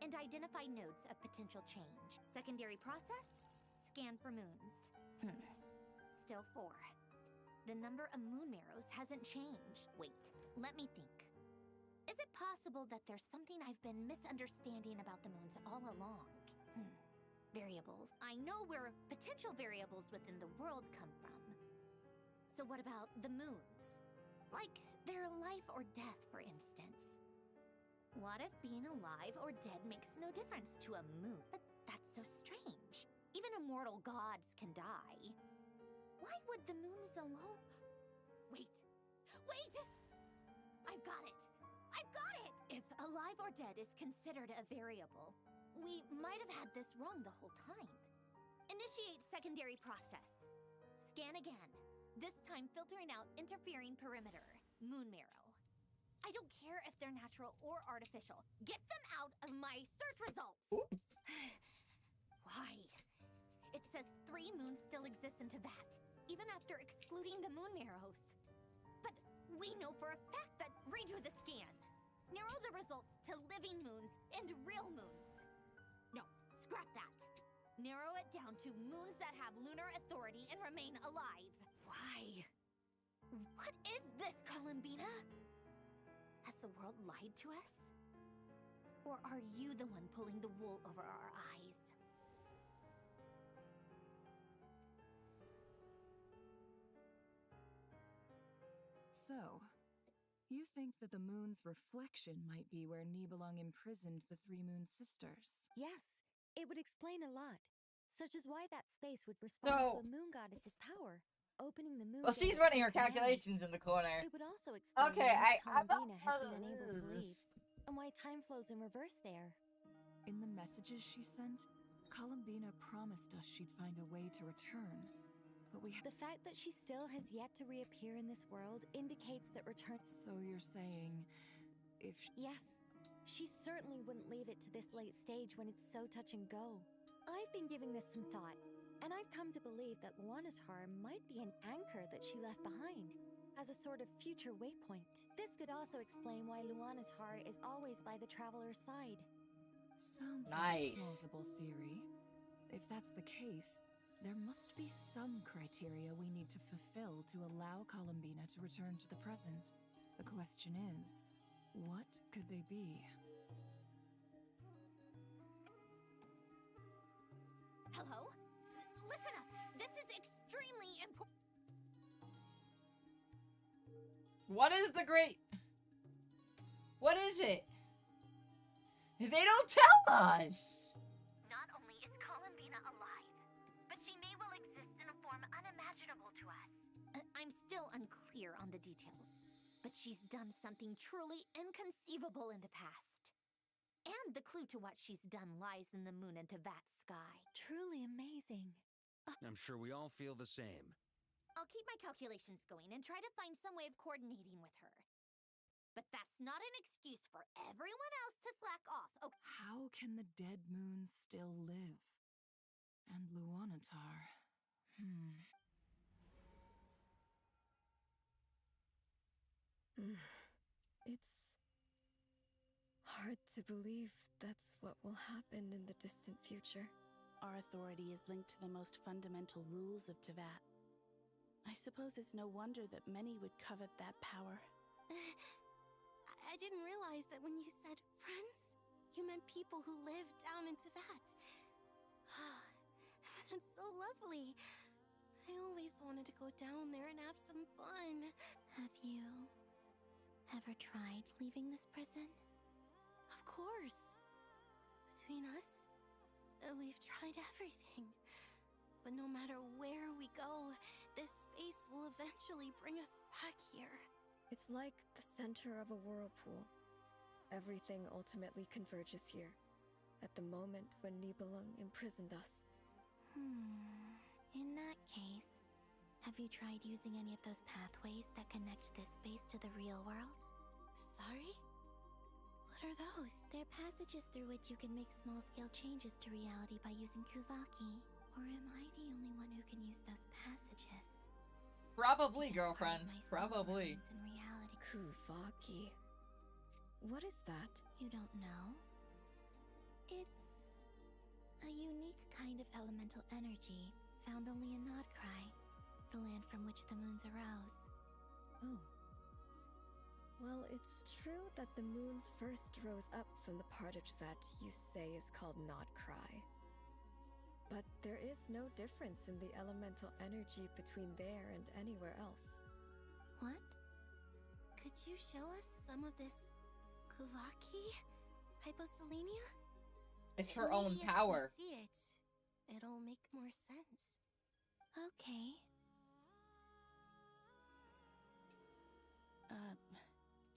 And identify nodes of potential change. Secondary process? Scan for moons. Still 4. The number of moon marrows hasn't changed. Wait, let me think. Is it possible that there's something I've been misunderstanding about the moons all along? Variables. I know where potential variables within the world come from. So what about the moons? Like their life or death, for instance. What if being alive or dead makes no difference to a moon? But that's so strange. Even immortal gods can die. Why would the moons alone... Wait! Wait! I've got it! I've got it! If alive or dead is considered a variable, we might have had this wrong the whole time. Initiate secondary process. Scan again. This time filtering out interfering perimeter. Moon marrow. I don't care if they're natural or artificial. Get them out of my search results! Why? It says 3 moons still exist in Teyvat, even after excluding the moon marrows. But we know for a fact that redo the scan. Narrow the results to living moons and real moons. No, scrap that. Narrow it down to moons that have lunar authority and remain alive. Why? What is this, Columbina? Has the world lied to us? Or are you the one pulling the wool over our eyes? So, you think that the moon's reflection might be where Nibelung imprisoned the three moon sisters? Yes, it would explain a lot, such as why that space would respond to a moon goddess's power. Opening the moon. Well, she's running her calculations in the corner. It would also explain Okay, why Miss I'm not. Columbina has been unable to leave, and why time flows in reverse there. In the messages she sent, Columbina promised us she'd find a way to return. But the fact that she still has yet to reappear in this world indicates that return. So you're saying, if yes, she certainly wouldn't leave it to this late stage when it's so touch and go. I've been giving this some thought, and I've come to believe that Luana's Har might be an anchor that she left behind, as a sort of future waypoint. This could also explain why Luana's Har is always by the traveler's side. Sounds like a plausible theory. If that's the case, there must be some criteria we need to fulfill to allow Columbina to return to the present. The question is, what could they be? Hello? Listen up! This is extremely important. What is the great... What is it? They don't tell us! Not only is Columbina alive, but she may well exist in a form unimaginable to us. I'm still unclear on the details, but she's done something truly inconceivable in the past. And the clue to what she's done lies in the moon and Tevat's sky. Truly amazing. I'm sure we all feel the same. I'll keep my calculations going and try to find some way of coordinating with her. But that's not an excuse for everyone else to slack off, okay? How can the dead moon still live? And Luanatar... It's hard to believe that's what will happen in the distant future. Our authority is linked to the most fundamental rules of Tevat. I suppose it's no wonder that many would covet that power. I didn't realize that when you said friends, you meant people who live down in Tevat. That's so lovely. I always wanted to go down there and have some fun. Have you ever tried leaving this prison? Of course. Between us, we've tried everything. But no matter where we go, this space will eventually bring us back here. It's like the center of a whirlpool. Everything ultimately converges here, at the moment when Nibelung imprisoned us. In that case, have you tried using any of those pathways that connect this space to the real world? Sorry? What are those? They're passages through which you can make small-scale changes to reality by using Kuvaki. Or am I the only one who can use those passages? Probably, girlfriend. Probably. In reality. Kuvaki. What is that? You don't know? It's a unique kind of elemental energy found only in Nodcry, the land from which the moons arose. Oh. Well, it's true that the moons first rose up from the part of Tevat you say is called Nodcry. But there is no difference in the elemental energy between there and anywhere else. What? Could you show us some of this Kuvaki? Hyposelenia? It's her own power. If we see it, it'll make more sense. Okay.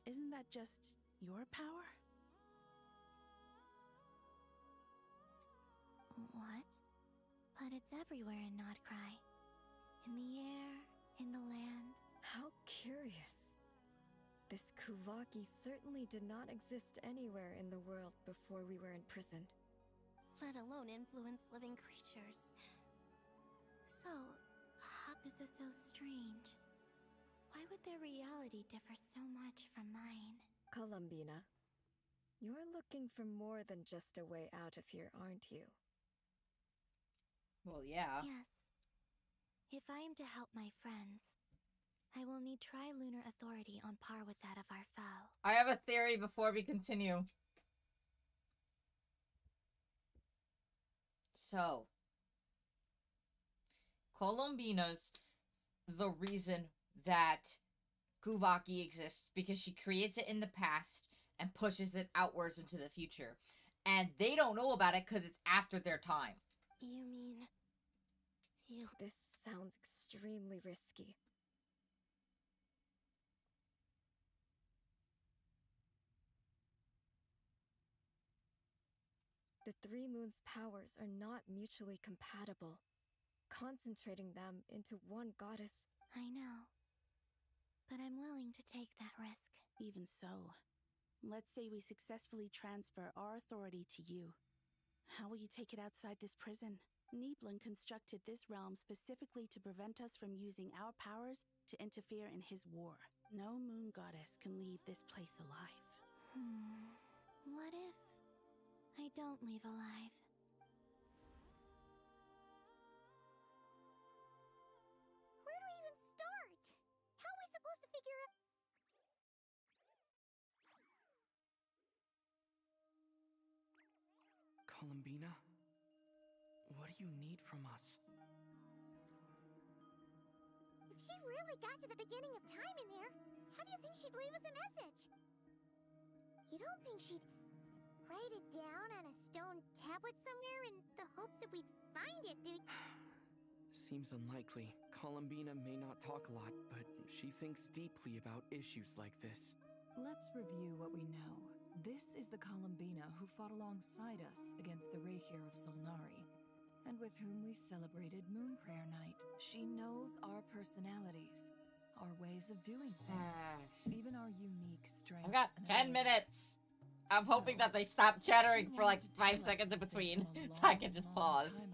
Isn't that just your power? What? But it's everywhere in Nodcry. In the air, in the land. How curious. This Kuvaki certainly did not exist anywhere in the world before we were imprisoned. Let alone influence living creatures. So, this is so strange. Why would their reality differ so much from mine? Columbina, you're looking for more than just a way out of here, aren't you? Well, yeah. Yes. If I am to help my friends, I will need tri-lunar authority on par with that of our foe. I have a theory before we continue. So, Columbina's the reason that Kuvaki exists because she creates it in the past and pushes it outwards into the future. And they don't know about it because it's after their time. You mean... This sounds extremely risky. The three moons' powers are not mutually compatible. Concentrating them into one goddess... I know. But I'm willing to take that risk. Even so, let's say we successfully transfer our authority to you. How will you take it outside this prison? Niblin constructed this realm specifically to prevent us from using our powers to interfere in his war. No moon goddess can leave this place alive. What if I don't leave alive? Where do we even start? How are we supposed to figure out... Columbina? What do you need from us? If she really got to the beginning of time in there, how do you think she'd leave us a message? You don't think she'd write it down on a stone tablet somewhere in the hopes that we'd find it, do you? Seems unlikely. Columbina may not talk a lot, but she thinks deeply about issues like this. Let's review what we know. This is the Columbina who fought alongside us against the Raihir of Solnari, and with whom we celebrated Moon Prayer Night. She knows our personalities, our ways of doing things, even our unique strengths. I've got 10 minutes. I'm hoping that they stop chattering for like 5 seconds in between, so I can just pause.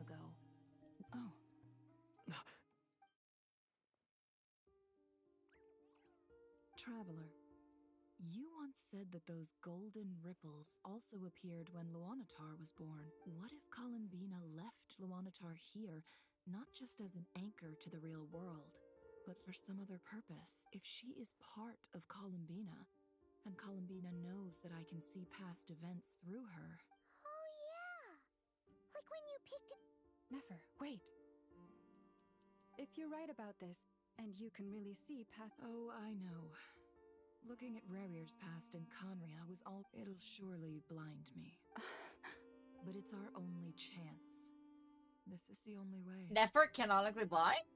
Traveler, you once said that those golden ripples also appeared when Luanatar was born. What if Columbina left Luanatar here, not just as an anchor to the real world, but for some other purpose? If she is part of Columbina, and Columbina knows that I can see past events through her... Oh yeah! Like when you picked it... Never, wait. If you're right about this, and you can really see past... Oh, I know. Looking at Rarir's past in Conria was all... It'll surely blind me. But it's our only chance. This is the only way. Nefer canonically blind?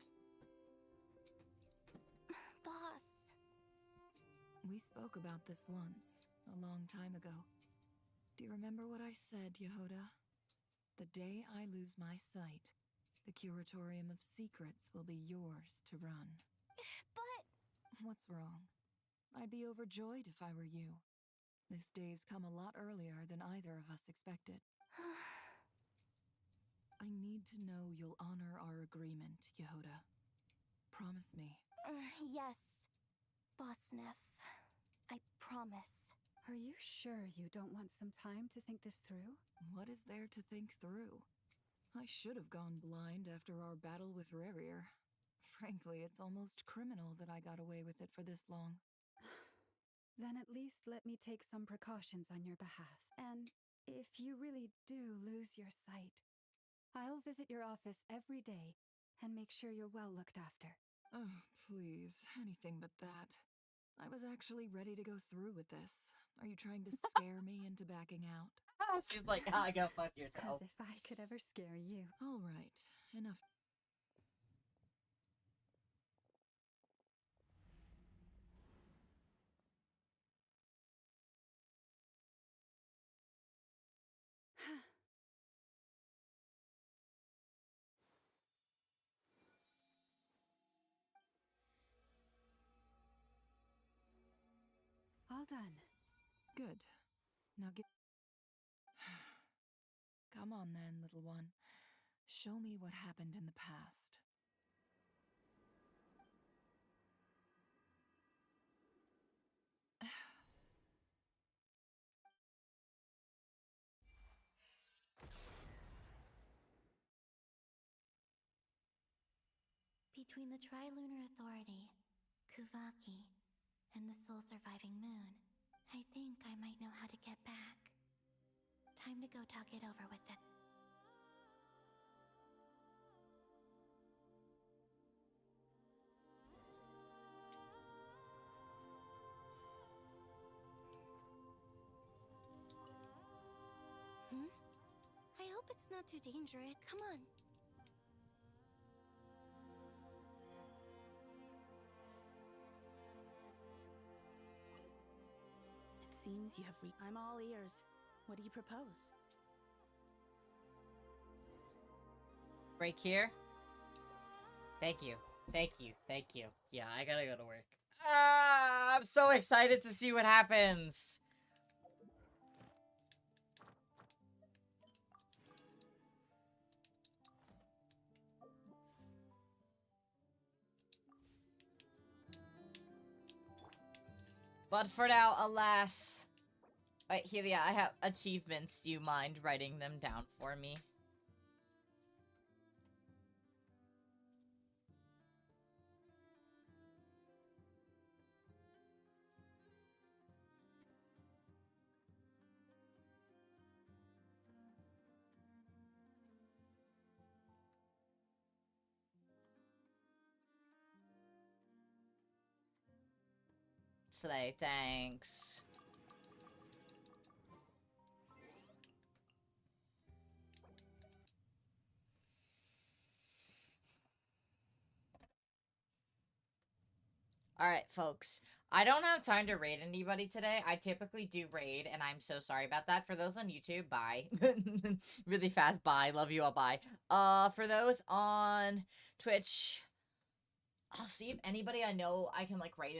Boss. We spoke about this once, a long time ago. Do you remember what I said, Yehoda? The day I lose my sight, the Curatorium of Secrets will be yours to run. But... What's wrong? I'd be overjoyed if I were you. This day's come a lot earlier than either of us expected. I need to know you'll honor our agreement, Yehoda. Promise me. Yes, Boss Neff. I promise. Are you sure you don't want some time to think this through? What is there to think through? I should have gone blind after our battle with Rarir. Frankly, it's almost criminal that I got away with it for this long. Then at least let me take some precautions on your behalf. And if you really do lose your sight, I'll visit your office every day and make sure you're well looked after. Oh, please, anything but that. I was actually ready to go through with this. Are you trying to scare me into backing out? She's like, ah, go fuck yourself. As if I could ever scare you. All right, enough. All done. Good. Now get... Come on then, little one. Show me what happened in the past. Between the Trilunar Authority, Kuvaki, and the soul-surviving moon, I think I might know how to get back. Time to go talk it over with them. hope it's not too dangerous. Come on. It seems you have I'm all ears. What do you propose? Break here. Thank you. Thank you. Thank you. Yeah, I gotta go to work. Ah, I'm so excited to see what happens. But for now, alas. Wait, Helia, I have achievements. Do you mind writing them down for me? Slay, thanks. Alright, folks. I don't have time to raid anybody today. I typically do raid, and I'm so sorry about that. For those on YouTube, bye. Really fast, bye. Love you all, bye. For those on Twitch, I'll see if anybody I know I can, like, raid